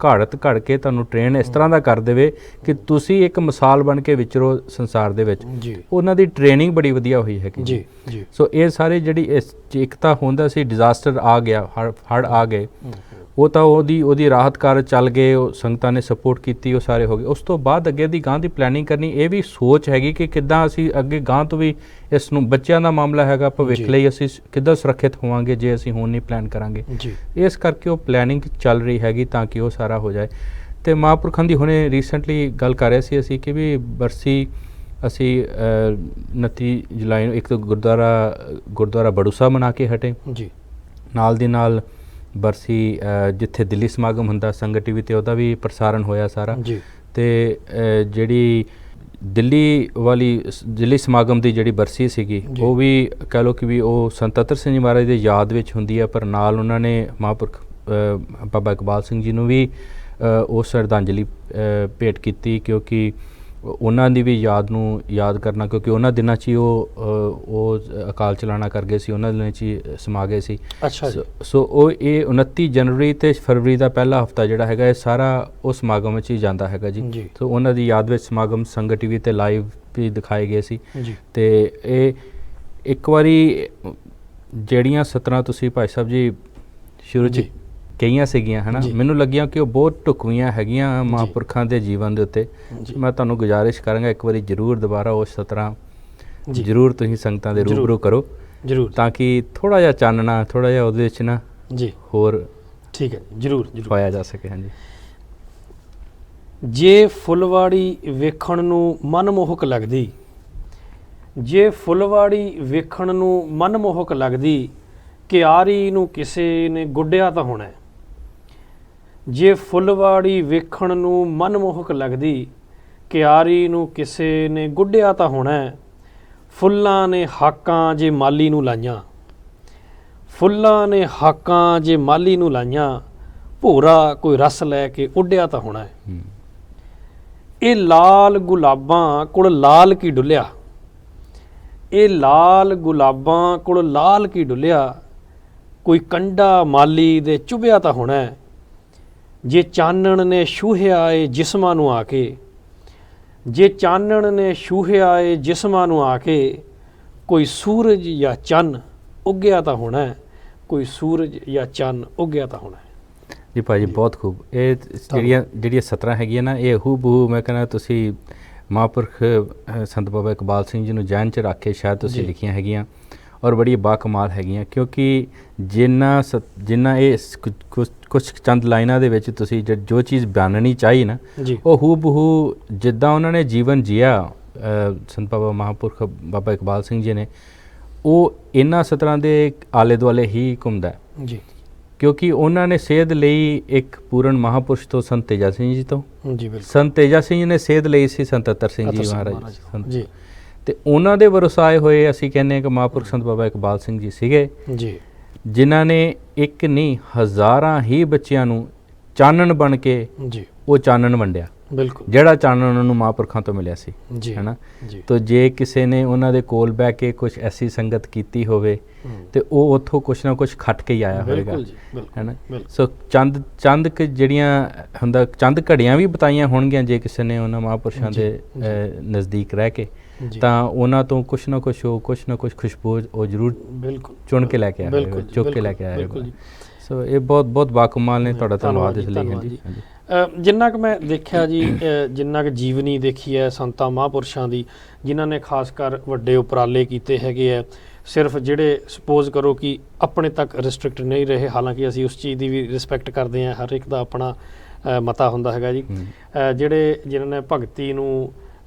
ਘੜ ਕੇ ਤੁਹਾਨੂੰ ਟ੍ਰੇਨ ਇਸ ਤਰ੍ਹਾਂ ਦਾ ਕਰ ਦੇਵੇ ਕਿ ਤੁਸੀਂ ਇੱਕ ਮਿਸਾਲ ਬਣ ਕੇ ਵਿਚਰੋ ਸੰਸਾਰ ਦੇ ਵਿੱਚ, ਉਹਨਾਂ ਦੀ ਟ੍ਰੇਨਿੰਗ ਬੜੀ ਵਧੀਆ ਹੋਈ ਹੈਗੀ ਜੀ। ਸੋ ਇਹ ਸਾਰੇ ਜਿਹੜੀ ਇਸ ਇੱਕ ਤਾਂ ਹੁੰਦਾ ਸੀ ਡਿਜ਼ਾਸਟਰ ਆ ਗਿਆ, ਹੜ੍ਹ ਆ ਗਏ, ਉਹ ਤਾਂ ਉਹਦੀ ਰਾਹਤ ਕਾਰਜ ਚੱਲ ਗਏ, ਉਹ ਸੰਗਤਾਂ ਨੇ ਸਪੋਰਟ ਕੀਤੀ, ਉਹ ਸਾਰੇ ਹੋ ਗਏ। ਉਸ ਤੋਂ ਬਾਅਦ ਅੱਗੇ ਦੀ ਗਾਂ ਦੀ ਪਲੈਨਿੰਗ ਕਰਨੀ, ਇਹ ਵੀ ਸੋਚ ਹੈਗੀ ਕਿ ਕਿੱਦਾਂ ਅਸੀਂ ਅੱਗੇ ਗਾਂ ਤੋਂ ਵੀ ਇਸ ਨੂੰ, ਬੱਚਿਆਂ ਦਾ ਮਾਮਲਾ ਹੈਗਾ, ਭਵਿੱਖ ਲਈ ਅਸੀਂ ਕਿੱਦਾਂ ਸੁਰੱਖਿਅਤ ਹੋਵਾਂਗੇ ਜੇ ਅਸੀਂ ਹੁਣ ਨਹੀਂ ਪਲਾਨ ਕਰਾਂਗੇ। ਇਸ ਕਰਕੇ ਉਹ ਪਲੈਨਿੰਗ ਚੱਲ ਰਹੀ ਹੈਗੀ ਤਾਂ ਕਿ ਉਹ ਸਾਰਾ ਹੋ ਜਾਏ। ਅਤੇ ਮਹਾਂਪੁਰਖਾਂ ਦੀ ਹੁਣੇ ਰੀਸੈਂਟਲੀ ਗੱਲ ਕਰ ਰਹੇ ਸੀ ਅਸੀਂ ਕਿ ਵੀ ਬਰਸੀ ਅਸੀਂ 29 ਜੁਲਾਈ ਨੂੰ ਇੱਕ ਤਾਂ ਗੁਰਦੁਆਰਾ ਬੜੂ ਸਾਹਿਬ ਮਨਾ ਕੇ ਹਟੇ ਜੀ। ਨਾਲ ਦੀ ਨਾਲ ਬਰਸੀ ਜਿੱਥੇ ਦਿੱਲੀ ਸਮਾਗਮ ਹੁੰਦਾ ਸੰਗਤ TV 'ਤੇ ਉਹਦਾ ਵੀ ਪ੍ਰਸਾਰਣ ਹੋਇਆ ਸਾਰਾ ਜੀ। ਅਤੇ ਜਿਹੜੀ ਦਿੱਲੀ ਸਮਾਗਮ ਦੀ ਜਿਹੜੀ ਬਰਸੀ ਸੀਗੀ ਉਹ ਵੀ ਕਹਿ ਲਓ ਕਿ ਵੀ ਉਹ ਸੰਤ ਅਤਰ ਸਿੰਘ ਜੀ ਮਹਾਰਾਜ ਦੀ ਯਾਦ ਵਿੱਚ ਹੁੰਦੀ ਹੈ, ਪਰ ਨਾਲ ਉਹਨਾਂ ਨੇ ਮਹਾਂਪੁਰਖ ਬਾਬਾ ਇਕਬਾਲ ਸਿੰਘ ਜੀ ਨੂੰ ਵੀ ਉਹ ਸ਼ਰਧਾਂਜਲੀ ਭੇਟ ਕੀਤੀ, ਕਿਉਂਕਿ ਉਹਨਾਂ ਦੀ ਵੀ ਯਾਦ ਕਰਨਾ, ਕਿਉਂਕਿ ਉਹਨਾਂ ਦਿਨਾਂ 'ਚ ਹੀ ਉਹ ਅਕਾਲ ਚਲਾਣਾ ਕਰ ਗਏ ਸੀ, ਉਹਨਾਂ ਦਿਨਾਂ 'ਚ ਹੀ ਸਮਾ ਗਏ ਸੀ। ਸੋ ਉਹ ਇਹ 29 ਜਨਵਰੀ ਅਤੇ ਫਰਵਰੀ ਦਾ ਪਹਿਲਾ ਹਫ਼ਤਾ ਜਿਹੜਾ ਹੈਗਾ ਇਹ ਸਾਰਾ ਉਹ ਸਮਾਗਮ ਵਿੱਚ ਹੀ ਜਾਂਦਾ ਹੈਗਾ ਜੀ। ਸੋ ਉਹਨਾਂ ਦੀ ਯਾਦ ਵਿੱਚ ਸਮਾਗਮ ਸੰਗਤ TV 'ਤੇ ਲਾਈਵ ਵੀ ਦਿਖਾਏ ਗਏ ਸੀ। ਅਤੇ ਇਹ ਇੱਕ ਵਾਰੀ ਜਿਹੜੀਆਂ ਸਤਰਾਂ ਤੁਸੀਂ ਭਾਈ ਸਾਹਿਬ ਜੀ ਸ਼ੁਰੂ 'ਚ ਕਈਆਂ ਸੀਗੀਆਂ ਹੈ ਨਾ, ਮੈਨੂੰ ਲੱਗੀਆਂ ਕਿ ਉਹ ਬਹੁਤ ਢੁਕਵੀਆਂ ਹੈਗੀਆਂ ਮਹਾਂਪੁਰਖਾਂ ਦੇ ਜੀਵਨ ਦੇ ਉੱਤੇ। ਮੈਂ ਤੁਹਾਨੂੰ ਗੁਜ਼ਾਰਿਸ਼ ਕਰਾਂਗਾ ਇੱਕ ਵਾਰੀ ਜ਼ਰੂਰ ਦੁਬਾਰਾ ਉਸ ਸਤਰਾਂ ਜ਼ਰੂਰ ਤੁਸੀਂ ਸੰਗਤਾਂ ਦੇ ਰੂਬਰੂ ਕਰੋ ਜ਼ਰੂਰ, ਤਾਂ ਕਿ ਥੋੜ੍ਹਾ ਜਿਹਾ ਚਾਨਣਾ, ਥੋੜ੍ਹਾ ਜਿਹਾ ਉਹਦੇ ਵਿੱਚ ਨਾ ਜੀ ਹੋਰ ਠੀਕ ਹੈ ਜ਼ਰੂਰ ਪਾਇਆ ਜਾ ਸਕੇ। ਹਾਂਜੀ, ਜੇ ਫੁੱਲਵਾੜੀ ਵੇਖਣ ਨੂੰ ਮਨਮੋਹਕ ਲੱਗਦੀ, ਜੇ ਫੁੱਲਵਾੜੀ ਵੇਖਣ ਨੂੰ ਮਨਮੋਹਕ ਲੱਗਦੀ, ਕਿਆਰੀ ਨੂੰ ਕਿਸੇ ਨੇ ਗੁੱਡਿਆ ਤਾਂ ਹੋਣਾ। ਜੇ ਫੁੱਲਵਾੜੀ ਵੇਖਣ ਨੂੰ ਮਨਮੋਹਕ ਲੱਗਦੀ, ਕਿਆਰੀ ਨੂੰ ਕਿਸੇ ਨੇ ਗੁੱਡਿਆ ਤਾਂ ਹੋਣਾ। ਫੁੱਲਾਂ ਨੇ ਹਾਕਾਂ ਜੇ ਮਾਲੀ ਨੂੰ ਲਾਈਆਂ, ਫੁੱਲਾਂ ਨੇ ਹਾਕਾਂ ਜੇ ਮਾਲੀ ਨੂੰ ਲਾਈਆਂ, ਭੋਰਾ ਕੋਈ ਰਸ ਲੈ ਕੇ ਉੱਡਿਆ ਤਾਂ ਹੋਣਾ। ਇਹ ਲਾਲ ਗੁਲਾਬਾਂ ਕੋਲ ਲਾਲ ਕੀ ਡੁੱਲਿਆ, ਇਹ ਲਾਲ ਗੁਲਾਬਾਂ ਕੋਲ ਲਾਲ ਕੀ ਡੁੱਲਿਆ, ਕੋਈ ਕੰਡਾ ਮਾਲੀ ਦੇ ਚੁਭਿਆ ਤਾਂ ਹੋਣਾ। ਜੇ ਚਾਨਣ ਨੇ ਛੂਹਿਆ ਏ ਜਿਸਮਾਂ ਨੂੰ ਆ ਕੇ, ਜੇ ਚਾਨਣ ਨੇ ਛੂਹਿਆ ਏ ਜਿਸਮਾਂ ਨੂੰ ਆ ਕੇ, ਕੋਈ ਸੂਰਜ ਜਾਂ ਚੰਨ ਉੱਗਿਆ ਤਾਂ ਹੋਣਾ, ਕੋਈ ਸੂਰਜ ਜਾਂ ਚੰਨ ਉੱਗਿਆ ਤਾਂ ਹੋਣਾ। ਜੀ ਭਾਜੀ ਬਹੁਤ ਖੂਬ। ਇਹ ਜਿਹੜੀਆਂ ਸਤਰਾਂ ਹੈਗੀਆਂ ਨਾ, ਇਹ ਹੂ ਬਹੂ ਮੈਂ ਕਹਿੰਦਾ ਤੁਸੀਂ ਮਹਾਂਪੁਰਖ ਸੰਤ ਬਾਬਾ ਇਕਬਾਲ ਸਿੰਘ ਜੀ ਨੂੰ ਜਹਿਨ 'ਚ ਰੱਖ ਕੇ ਸ਼ਾਇਦ ਤੁਸੀਂ ਲਿਖੀਆਂ ਹੈਗੀਆਂ, ਔਰ ਬੜੀ ਬਾਕਮਾਲ ਹੈਗੀਆਂ, ਕਿਉਂਕਿ ਜਿੰਨਾ ਇਹ ਕੁਛ ਚੰਦ ਲਾਈਨਾਂ ਦੇ ਵਿੱਚ ਤੁਸੀਂ ਜੋ ਚੀਜ਼ ਬਿਆਨਣੀ ਚਾਹੀ ਨਾ, ਉਹ ਹੂ ਬਹੂ ਜਿੱਦਾਂ ਉਹਨਾਂ ਨੇ ਜੀਵਨ ਜੀਆ ਸੰਤ ਬਾਬਾ ਮਹਾਂਪੁਰਖ ਬਾਬਾ ਇਕਬਾਲ ਸਿੰਘ ਜੀ ਨੇ, ਉਹ ਇਹਨਾਂ ਸਤਰਾਂ ਦੇ ਆਲੇ ਦੁਆਲੇ ਹੀ ਘੁੰਮਦਾ ਜੀ। ਕਿਉਂਕਿ ਉਹਨਾਂ ਨੇ ਸੇਧ ਲਈ ਇੱਕ ਪੂਰਨ ਮਹਾਂਪੁਰਸ਼ ਤੋਂ ਸੰਤ ਤੇਜਾ ਸਿੰਘ ਜੀ ਤੋਂ, ਜੀ ਬਿਲਕੁਲ, ਸੰਤ ਤੇਜਾ ਸਿੰਘ ਜੀ ਨੇ ਸੇਧ ਲਈ ਸੀ ਸੰਤ ਅਤਰ ਸਿੰਘ ਜੀ ਮਹਾਰਾਜ ਜੀ, ਤੇ ਉਹਨਾਂ ਦੇ ਵਰਸਾਏ ਹੋਏ ਅਸੀਂ ਕਹਿੰਦੇ ਹਾਂ ਕਿ ਮਹਾਂਪੁਰਖ ਸੰਤ ਬਾਬਾ ਇਕਬਾਲ ਸਿੰਘ ਜੀ ਸੀਗੇ ਜੀ, ਜਿਨ੍ਹਾਂ ਨੇ ਇੱਕ ਨਹੀਂ ਹਜ਼ਾਰਾਂ ਹੀ ਬੱਚਿਆਂ ਨੂੰ ਚਾਨਣ ਬਣ ਕੇ ਜੀ ਉਹ ਚਾਨਣ ਵੰਡਿਆ, ਬਿਲਕੁਲ, ਜਿਹੜਾ ਚਾਨਣ ਉਹਨਾਂ ਨੂੰ ਮਹਾਂਪੁਰਖਾਂ ਤੋਂ ਮਿਲਿਆ ਸੀ, ਹੈ ਨਾ। ਤਾਂ ਜੇ ਕਿਸੇ ਨੇ ਉਹਨਾਂ ਦੇ ਕੋਲ ਬਹਿ ਕੇ ਕੁਛ ਐਸੀ ਸੰਗਤ ਕੀਤੀ ਹੋਵੇ ਤੇ ਉਹ ਉੱਥੋਂ ਕੁਛ ਨਾ ਕੁਛ ਖੱਟ ਕੇ ਹੀ ਆਇਆ ਹੋਵੇਗਾ, ਹੈ ਨਾ। ਸੋ ਚੰਦ ਜਿਹੜੀਆਂ ਹੁੰਦਾ ਚੰਦ ਘੜੀਆਂ ਵੀ ਬਤਾਈਆਂ ਹੋਣਗੀਆਂ ਜੇ ਕਿਸੇ ਨੇ ਉਹਨਾਂ ਮਹਾਂਪੁਰਸ਼ਾਂ ਦੇ ਨਜ਼ਦੀਕ ਰਹਿ ਕੇ, ਤਾਂ ਉਹਨਾਂ ਤੋਂ ਕੁਛ ਨਾ ਕੁਛ ਖੁਸ਼ਬੂ ਉਹ ਜ਼ਰੂਰ ਚੁਣ ਕੇ ਲੈ ਕੇ ਆਇਆ, ਚੁੱਕ ਕੇ ਲੈ ਕੇ ਆਇਆ। ਸੋ ਇਹ ਬਹੁਤ ਬਾਕਮਾਲ ਨੇ, ਤੁਹਾਡਾ ਧੰਨਵਾਦ ਇਸ ਲਈ। ਹਾਂਜੀ, ਜਿੰਨਾ ਕੁ ਮੈਂ ਦੇਖਿਆ ਜੀ, ਜਿੰਨਾ ਕੁ ਜੀਵਨੀ ਦੇਖੀ ਹੈ ਸੰਤਾਂ ਮਹਾਂਪੁਰਸ਼ਾਂ ਦੀ, ਜਿਨ੍ਹਾਂ ਨੇ ਖਾਸ ਕਰ ਵੱਡੇ ਉਪਰਾਲੇ ਕੀਤੇ ਹੈਗੇ ਹੈ, ਸਿਰਫ ਜਿਹੜੇ ਸਪੋਜ਼ ਕਰੋ ਕਿ ਆਪਣੇ ਤੱਕ ਰਿਸਟ੍ਰਿਕਟ ਨਹੀਂ ਰਹੇ, ਹਾਲਾਂਕਿ ਅਸੀਂ ਉਸ ਚੀਜ਼ ਦੀ ਵੀ ਰਿਸਪੈਕਟ ਕਰਦੇ ਹਾਂ, ਹਰ ਇੱਕ ਦਾ ਆਪਣਾ ਮਤਾ ਹੁੰਦਾ ਹੈਗਾ ਜੀ। ਜਿਹੜੇ ਜਿਨ੍ਹਾਂ ਨੇ ਭਗਤੀ ਨੂੰ,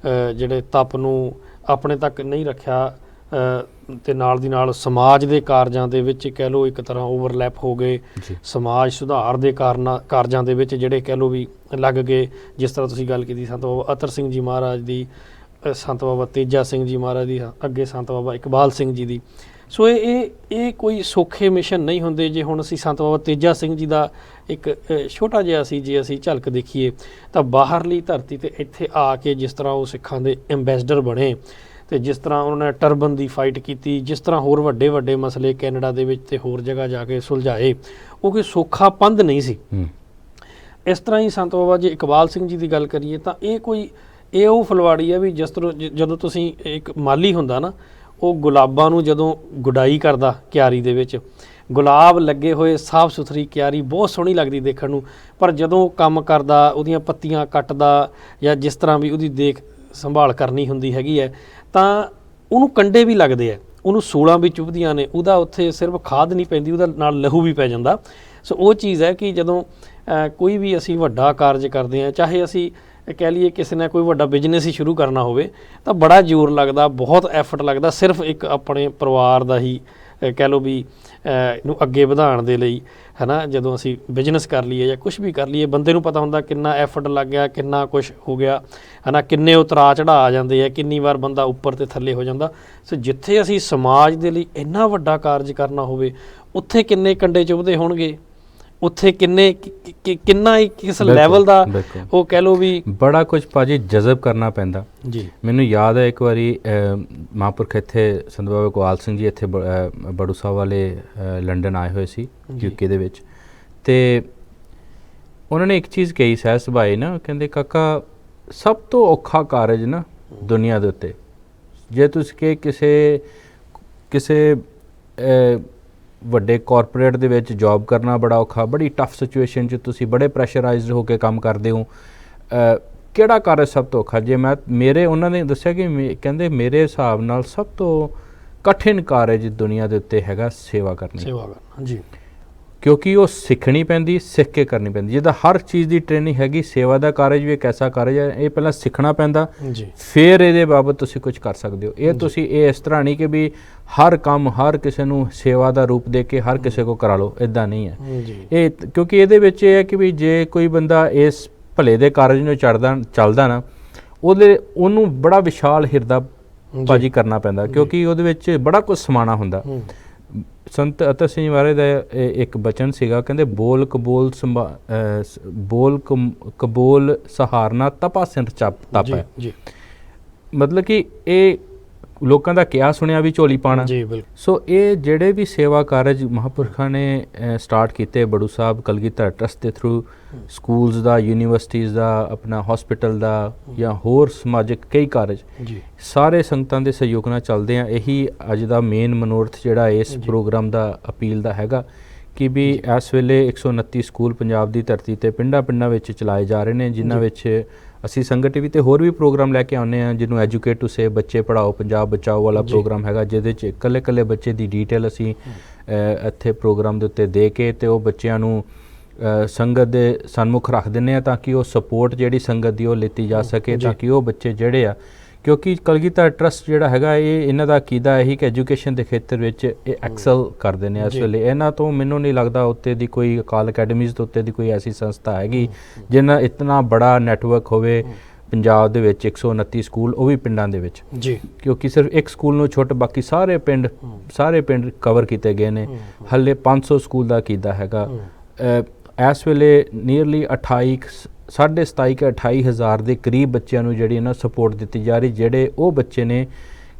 ਜਿਹੜੇ ਤਪ ਨੂੰ ਆਪਣੇ ਤੱਕ ਨਹੀਂ ਰੱਖਿਆ, ਤੇ ਨਾਲ ਦੀ ਨਾਲ ਸਮਾਜ ਦੇ ਕਾਰਜਾਂ ਦੇ ਵਿੱਚ ਕਹਿ ਲਓ ਇੱਕ ਤਰ੍ਹਾਂ ਓਵਰਲੈਪ ਹੋ ਗਏ, ਸਮਾਜ ਸੁਧਾਰ ਦੇ ਕਾਰਜਾਂ ਦੇ ਵਿੱਚ ਜਿਹੜੇ ਕਹਿ ਲਓ ਵੀ ਲੱਗ ਗਏ, ਜਿਸ ਤਰ੍ਹਾਂ ਤੁਸੀਂ ਗੱਲ ਕੀਤੀ ਸੰਤ ਬਾਬਾ ਅਤਰ ਸਿੰਘ ਜੀ ਮਹਾਰਾਜ ਦੀ, ਸੰਤ ਬਾਬਾ ਤੇਜਾ ਸਿੰਘ ਜੀ ਮਹਾਰਾਜ ਦੀ, ਅੱਗੇ ਸੰਤ ਬਾਬਾ ਇਕਬਾਲ ਸਿੰਘ ਜੀ ਦੀ। ਸੋ ਇਹ ਕੋਈ ਸੌਖੇ ਮਿਸ਼ਨ ਨਹੀਂ ਹੁੰਦੇ। ਜੇ ਹੁਣ ਅਸੀਂ ਸੰਤ ਬਾਬਾ ਤੇਜਾ ਸਿੰਘ ਜੀ ਦਾ ਇੱਕ ਛੋਟਾ ਜਿਹਾ ਸੀ ਜੇ ਅਸੀਂ ਝਲਕ ਦੇਖੀਏ, ਤਾਂ ਬਾਹਰਲੀ ਧਰਤੀ 'ਤੇ ਇੱਥੇ ਆ ਕੇ ਜਿਸ ਤਰ੍ਹਾਂ ਉਹ ਸਿੱਖਾਂ ਦੇ ਐਂਬੈਸਡਰ ਬਣੇ, ਅਤੇ ਜਿਸ ਤਰ੍ਹਾਂ ਉਹਨਾਂ ਨੇ ਟਰਬਨ ਦੀ ਫਾਈਟ ਕੀਤੀ, ਜਿਸ ਤਰ੍ਹਾਂ ਹੋਰ ਵੱਡੇ ਮਸਲੇ ਕੈਨੇਡਾ ਦੇ ਵਿੱਚ ਅਤੇ ਹੋਰ ਜਗ੍ਹਾ ਜਾ ਕੇ ਸੁਲਝਾਏ, ਉਹ ਕੋਈ ਸੌਖਾ ਪੰਧ ਨਹੀਂ ਸੀ। ਇਸ ਤਰ੍ਹਾਂ ਹੀ ਸੰਤ ਬਾਬਾ ਜੀ ਇਕਬਾਲ ਸਿੰਘ ਜੀ ਦੀ ਗੱਲ ਕਰੀਏ ਤਾਂ ਇਹ ਉਹ ਫੁਲਵਾੜੀ ਹੈ ਵੀ ਜਿਸ ਤਰ੍ਹਾਂ ਜਦੋਂ ਤੁਸੀਂ ਇੱਕ ਮਾਲੀ ਹੁੰਦਾ ਨਾ, ਉਹ ਗੁਲਾਬਾਂ ਨੂੰ ਜਦੋਂ ਗੁਡਾਈ ਕਰਦਾ ਕਿਆਰੀ ਦੇ ਵਿੱਚ, ਗੁਲਾਬ ਲੱਗੇ ਹੋਏ ਸਾਫ਼ ਸੁਥਰੀ ਕਿਆਰੀ ਬਹੁਤ ਸੋਹਣੀ ਲੱਗਦੀ ਦੇਖਣ ਨੂੰ, ਪਰ ਜਦੋਂ ਕੰਮ ਕਰਦਾ, ਉਹਦੀਆਂ ਪੱਤੀਆਂ ਕੱਟਦਾ ਜਾਂ ਜਿਸ ਤਰ੍ਹਾਂ ਵੀ ਉਹਦੀ ਦੇਖ ਸੰਭਾਲ ਕਰਨੀ ਹੁੰਦੀ ਹੈਗੀ ਹੈ, ਤਾਂ ਉਹਨੂੰ ਕੰਡੇ ਵੀ ਲੱਗਦੇ ਹੈ, ਉਹਨੂੰ ਸੂਲਾਂ ਵੀ ਚੁੱਭਦੀਆਂ ਨੇ, ਉਹਦਾ ਉੱਥੇ ਸਿਰਫ ਖਾਦ ਨਹੀਂ ਪੈਂਦੀ, ਉਹਦਾ ਨਾਲ ਲਹੂ ਵੀ ਪੈ ਜਾਂਦਾ। ਸੋ ਉਹ ਚੀਜ਼ ਹੈ ਕਿ ਜਦੋਂ ਕੋਈ ਵੀ ਅਸੀਂ ਵੱਡਾ ਕਾਰਜ ਕਰਦੇ ਹਾਂ, ਚਾਹੇ ਅਸੀਂ ਕਹਿ ਲਈਏ ਕਿਸੇ ਨੇ ਕੋਈ ਵੱਡਾ ਬਿਜ਼ਨਸ ਹੀ ਸ਼ੁਰੂ ਕਰਨਾ ਹੋਵੇ, ਤਾਂ ਬੜਾ ਜ਼ੋਰ ਲੱਗਦਾ, ਬਹੁਤ ਐਫਰਟ ਲੱਗਦਾ, ਸਿਰਫ ਇੱਕ ਆਪਣੇ ਪਰਿਵਾਰ ਦਾ ਹੀ ਕਹਿ ਲਓ ਵੀ ਇਹਨੂੰ ਅੱਗੇ ਵਧਾਉਣ ਦੇ ਲਈ, ਹੈ ਨਾ। ਜਦੋਂ ਅਸੀਂ ਬਿਜ਼ਨਸ ਕਰ ਲਈਏ ਜਾਂ ਕੁਛ ਵੀ ਕਰ ਲਈਏ, ਬੰਦੇ ਨੂੰ ਪਤਾ ਹੁੰਦਾ ਕਿੰਨਾ ਐਫਰਟ ਲੱਗ ਗਿਆ, ਕਿੰਨਾ ਕੁਛ ਹੋ ਗਿਆ, ਹੈ ਨਾ, ਕਿੰਨੇ ਉਤਰਾਅ ਚੜ੍ਹਾਅ ਆ ਜਾਂਦੇ ਆ, ਕਿੰਨੀ ਵਾਰ ਬੰਦਾ ਉੱਪਰ ਤੇ ਥੱਲੇ ਹੋ ਜਾਂਦਾ। ਸੋ ਜਿੱਥੇ ਅਸੀਂ ਸਮਾਜ ਦੇ ਲਈ ਇੰਨਾ ਵੱਡਾ ਕਾਰਜ ਕਰਨਾ ਹੋਵੇ, ਉੱਥੇ ਕਿੰਨੇ ਕੰਡੇ ਚੁੱਭਦੇ ਹੋਣਗੇ, ਉੱਥੇ ਕਿੰਨਾ ਕਿਸ ਲੈਵਲ ਦਾ ਉਹ ਕਹਿ ਲਓ ਵੀ ਬੜਾ ਕੁਝ ਭਾਜੀ ਜਜ਼ਬ ਕਰਨਾ ਪੈਂਦਾ ਜੀ। ਮੈਨੂੰ ਯਾਦ ਹੈ ਇੱਕ ਵਾਰੀ ਮਹਾਂਪੁਰਖ ਇੱਥੇ ਸੰਤ ਬਾਬਾ ਇਕਬਾਲ ਸਿੰਘ ਜੀ ਇੱਥੇ ਬੜੂ ਸਾਹਿਬ ਵਾਲੇ ਲੰਡਨ ਆਏ ਹੋਏ ਸੀ UK ਦੇ ਵਿੱਚ, ਤੇ ਉਹਨਾਂ ਨੇ ਇੱਕ ਚੀਜ਼ ਕਹੀ ਸਹਿਜ ਸੁਭਾਏ ਨਾ, ਕਹਿੰਦੇ ਕਾਕਾ ਸਭ ਤੋਂ ਔਖਾ ਕਾਰਜ ਨਾ ਦੁਨੀਆ ਦੇ ਉੱਤੇ, ਜੇ ਤੁਸੀਂ ਕਿ ਕਿਸੇ ਵੱਡੇ ਕਾਰਪੋਰੇਟ ਦੇ ਵਿੱਚ ਜੌਬ ਕਰਨਾ ਬੜਾ ਔਖਾ, ਬੜੀ ਟਫ ਸਿਚੁਏਸ਼ਨ 'ਚ ਤੁਸੀਂ ਬੜੇ ਪ੍ਰੈਸ਼ਰਾਈਜ਼ਡ ਹੋ ਕੇ ਕੰਮ ਕਰਦੇ ਹੋ, ਕਿਹੜਾ ਕਾਰਜ ਸਭ ਤੋਂ ਔਖਾ? ਜੇ ਉਹਨਾਂ ਨੇ ਦੱਸਿਆ ਕਿ ਕਹਿੰਦੇ ਮੇਰੇ ਹਿਸਾਬ ਨਾਲ ਸਭ ਤੋਂ ਕਠਿਨ ਕਾਰਜ ਦੁਨੀਆ ਦੇ ਉੱਤੇ ਹੈਗਾ ਸੇਵਾ ਕਰਨੀ ਜੀ, ਕਿਉਂਕਿ ਉਹ ਸਿੱਖਣੀ ਪੈਂਦੀ, ਸਿੱਖ ਕੇ ਕਰਨੀ ਪੈਂਦੀ। ਜਿੱਦਾਂ ਹਰ ਚੀਜ਼ ਦੀ ਟ੍ਰੇਨਿੰਗ ਹੈਗੀ, ਸੇਵਾ ਦਾ ਕਾਰਜ ਵੀ ਇੱਕ ਐਸਾ ਕਾਰਜ ਹੈ, ਇਹ ਪਹਿਲਾਂ ਸਿੱਖਣਾ ਪੈਂਦਾ, ਫਿਰ ਇਹਦੇ ਬਾਬਤ ਤੁਸੀਂ ਕੁਝ ਕਰ ਸਕਦੇ ਹੋ। ਇਹ ਇਸ ਤਰ੍ਹਾਂ ਨਹੀਂ ਕਿ ਵੀ ਹਰ ਕੰਮ ਹਰ ਕਿਸੇ ਨੂੰ ਸੇਵਾ ਦਾ ਰੂਪ ਦੇ ਕੇ ਹਰ ਕਿਸੇ ਕੋ ਕਰਾ ਲਓ, ਇੱਦਾਂ ਨਹੀਂ ਹੈ ਇਹ। ਕਿਉਂਕਿ ਇਹਦੇ ਵਿੱਚ ਇਹ ਹੈ ਕਿ ਵੀ ਜੇ ਕੋਈ ਬੰਦਾ ਇਸ ਭਲੇ ਦੇ ਕਾਰਜ ਨੂੰ ਚੱਲਦਾ ਨਾ, ਉਹਨੂੰ ਬੜਾ ਵਿਸ਼ਾਲ ਹਿਰਦਾ ਭਾਜੀ ਕਰਨਾ ਪੈਂਦਾ, ਕਿਉਂਕਿ ਉਹਦੇ ਵਿੱਚ ਬੜਾ ਕੁਝ ਸਮਾਣਾ ਹੁੰਦਾ। ਸੰਤ ਅਤਰ ਸਿੰਘ ਮਹਾਰਾਜ ਦਾ ਇੱਕ ਬਚਨ ਸੀਗਾ, ਕਹਿੰਦੇ ਬੋਲ ਕਬੋਲ ਸਹਾਰਨਾ ਤਪਾ ਸਿੰਧ ਤਪ ਹੈ। ਮਤਲਬ ਕਿ ਇਹ ਲੋਕਾਂ ਦਾ ਕਿਹਾ ਸੁਣਿਆ ਵੀ ਝੋਲੀ ਪਾਣਾ। ਜੀ ਬਿਲਕੁਲ। ਸੋ ਇਹ ਜਿਹੜੇ ਵੀ ਸੇਵਾ ਕਾਰਜ ਮਹਾਂਪੁਰਖਾਂ ਨੇ ਸਟਾਰਟ ਕੀਤੇ, ਬੜੂ ਸਾਹਿਬ ਕਲਗੀਧਰ ਟਰਸਟ ਦੇ ਥਰੂ, ਸਕੂਲਸ ਦਾ, ਯੂਨੀਵਰਸਿਟੀਜ਼ ਦਾ, ਆਪਣਾ ਹਸਪੀਟਲ ਦਾ ਜਾਂ ਹੋਰ ਸਮਾਜਿਕ ਕਈ ਕਾਰਜ ਜੀ ਸਾਰੇ ਸੰਗਤਾਂ ਦੇ ਸਹਿਯੋਗ ਨਾਲ ਚੱਲਦੇ ਆ। ਇਹੀ ਅੱਜ ਦਾ ਮੇਨ ਮਨੋਰਥ ਜਿਹੜਾ ਇਸ ਪ੍ਰੋਗਰਾਮ ਦਾ ਅਪੀਲ ਦਾ ਹੈਗਾ ਕਿ ਵੀ ਇਸ ਵੇਲੇ 129 ਸਕੂਲ ਪੰਜਾਬ ਦੀ ਧਰਤੀ ਤੇ ਪਿੰਡਾਂ ਵਿੱਚ ਚਲਾਏ ਜਾ ਰਹੇ ਨੇ, ਜਿਨ੍ਹਾਂ ਵਿੱਚ ਅਸੀਂ ਸੰਗਤ ਟੀਵੀ ਤੇ ਹੋਰ ਵੀ ਪ੍ਰੋਗਰਾਮ ਲੈ ਕੇ ਆਉਂਦੇ ਹਾਂ, ਜਿਹਨੂੰ ਐਜੂਕੇਟ ਟੂ ਸੇਵ ਬੱਚੇ ਪੜ੍ਹਾਓ ਪੰਜਾਬ ਬਚਾਓ ਵਾਲਾ ਪ੍ਰੋਗਰਾਮ ਹੈਗਾ, ਜਿਹਦੇ 'ਚ ਇਕੱਲੇ ਬੱਚੇ ਦੀ ਡਿਟੇਲ ਅਸੀਂ ਇੱਥੇ ਪ੍ਰੋਗਰਾਮ ਦੇ ਉੱਤੇ ਦੇ ਕੇ ਤੇ ਉਹ ਬੱਚਿਆਂ ਨੂੰ ਸੰਗਤ ਦੇ ਸਨਮੁਖ ਰੱਖ ਦਿੰਦੇ ਆ, ਤਾਂ ਕਿ ਉਹ ਸਪੋਰਟ ਜਿਹੜੀ ਸੰਗਤ ਦੀ ਉਹ ਲਿੱਤੀ ਜਾ ਸਕੇ, ਤਾਂ ਕਿ ਉਹ ਬੱਚੇ ਜਿਹੜੇ ਆ, ਕਿਉਂਕਿ ਕਲਗੀਧਰ ਟਰਸਟ ਜਿਹੜਾ ਹੈਗਾ ਇਹਨਾਂ ਦਾ ਅਕੀਦਾ ਇਹੀ ਕਿ ਐਜੂਕੇਸ਼ਨ ਦੇ ਖੇਤਰ ਵਿੱਚ ਇਹ ਐਕਸਲ ਕਰਦੇ ਨੇ ਇਸ ਵੇਲੇ। ਇਹਨਾਂ ਤੋਂ ਮੈਨੂੰ ਨਹੀਂ ਲੱਗਦਾ ਉੱਤੇ ਦੀ ਕੋਈ ਅਕਾਲ ਅਕੈਡਮੀਜ਼ ਤੋਂ ਉੱਤੇ ਦੀ ਕੋਈ ਐਸੀ ਸੰਸਥਾ ਹੈਗੀ ਜਿਹਨਾਂ ਇਤਨਾ ਬੜਾ ਨੈਟਵਰਕ ਹੋਵੇ ਪੰਜਾਬ ਦੇ ਵਿੱਚ 129 ਸਕੂਲ, ਉਹ ਵੀ ਪਿੰਡਾਂ ਦੇ ਵਿੱਚ ਜੀ, ਕਿਉਂਕਿ ਸਿਰਫ ਇੱਕ ਸਕੂਲ ਨੂੰ ਛੁੱਟ ਬਾਕੀ ਸਾਰੇ ਪਿੰਡ ਕਵਰ ਕੀਤੇ ਗਏ ਨੇ। ਹਾਲੇ 500 ਸਕੂਲ ਦਾ ਅਕੀਦਾ ਹੈਗਾ। ਇਸ ਵੇਲੇ ਨੀਅਰਲੀ 27,000 ਦੇ ਕਰੀਬ ਬੱਚਿਆਂ ਨੂੰ ਜਿਹੜੀ ਨਾ ਸਪੋਰਟ ਦਿੱਤੀ ਜਾ ਰਹੀ, ਜਿਹੜੇ ਉਹ ਬੱਚੇ ਨੇ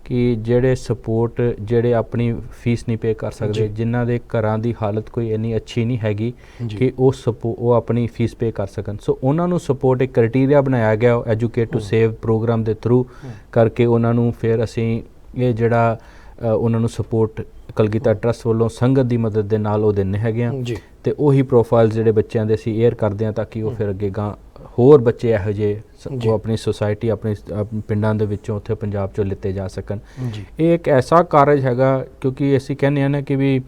ਕਿ ਜਿਹੜੇ ਸਪੋਰਟ ਜਿਹੜੇ ਆਪਣੀ ਫੀਸ ਨਹੀਂ ਪੇ ਕਰ ਸਕਦੇ, ਜਿਨ੍ਹਾਂ ਦੇ ਘਰਾਂ ਦੀ ਹਾਲਤ ਕੋਈ ਇੰਨੀ ਅੱਛੀ ਨਹੀਂ ਹੈਗੀ ਕਿ ਉਹ ਆਪਣੀ ਫੀਸ ਪੇ ਕਰ ਸਕਣ। ਸੋ ਉਹਨਾਂ ਨੂੰ ਸਪੋਰਟ ਇੱਕ ਕ੍ਰਾਈਟੇਰੀਆ ਬਣਾਇਆ ਗਿਆ ਐਜੂਕੇਟ ਟੂ ਸੇਵ ਪ੍ਰੋਗਰਾਮ ਦੇ ਥਰੂ ਕਰਕੇ ਉਹਨਾਂ ਨੂੰ ਫਿਰ ਅਸੀਂ ਇਹ ਜਿਹੜਾ ਉਹਨਾਂ ਨੂੰ ਸਪੋਰਟ ਕਲਗੀਧਰ ਟਰਸਟ ਵੱਲੋਂ ਸੰਗਤ ਦੀ ਮਦਦ ਦੇ ਨਾਲ ਉਹ ਦਿੰਦੇ ਹੈਗੇ ਆ ਤੇ ਉਹੀ ਪ੍ਰੋਫਾਈਲ ਜਿਹੜੇ ਬੱਚਿਆਂ ਦੇ ਅਸੀਂ ਏਅਰ ਕਰਦੇ ਆ, ਤਾਂ ਕਿ ਉਹ ਫਿਰ ਅੱਗੇ ਗਾਂ ਹੋਰ ਬੱਚੇ ਇਹੋ ਜਿਹੇ ਉਹ ਆਪਣੀ ਸੁਸਾਇਟੀ ਆਪਣੀ ਪਿੰਡਾਂ ਦੇ ਵਿੱਚੋਂ ਉੱਥੇ ਪੰਜਾਬ ਚੋਂ ਲਿੱਤੇ ਜਾ ਸਕਣ। ਇਹ ਇੱਕ ਐਸਾ ਕਾਰਜ ਹੈਗਾ, ਕਿਉਂਕਿ ਅਸੀਂ ਕਹਿੰਦੇ ਹਾਂ ਨਾ ਕਿ ਵੀ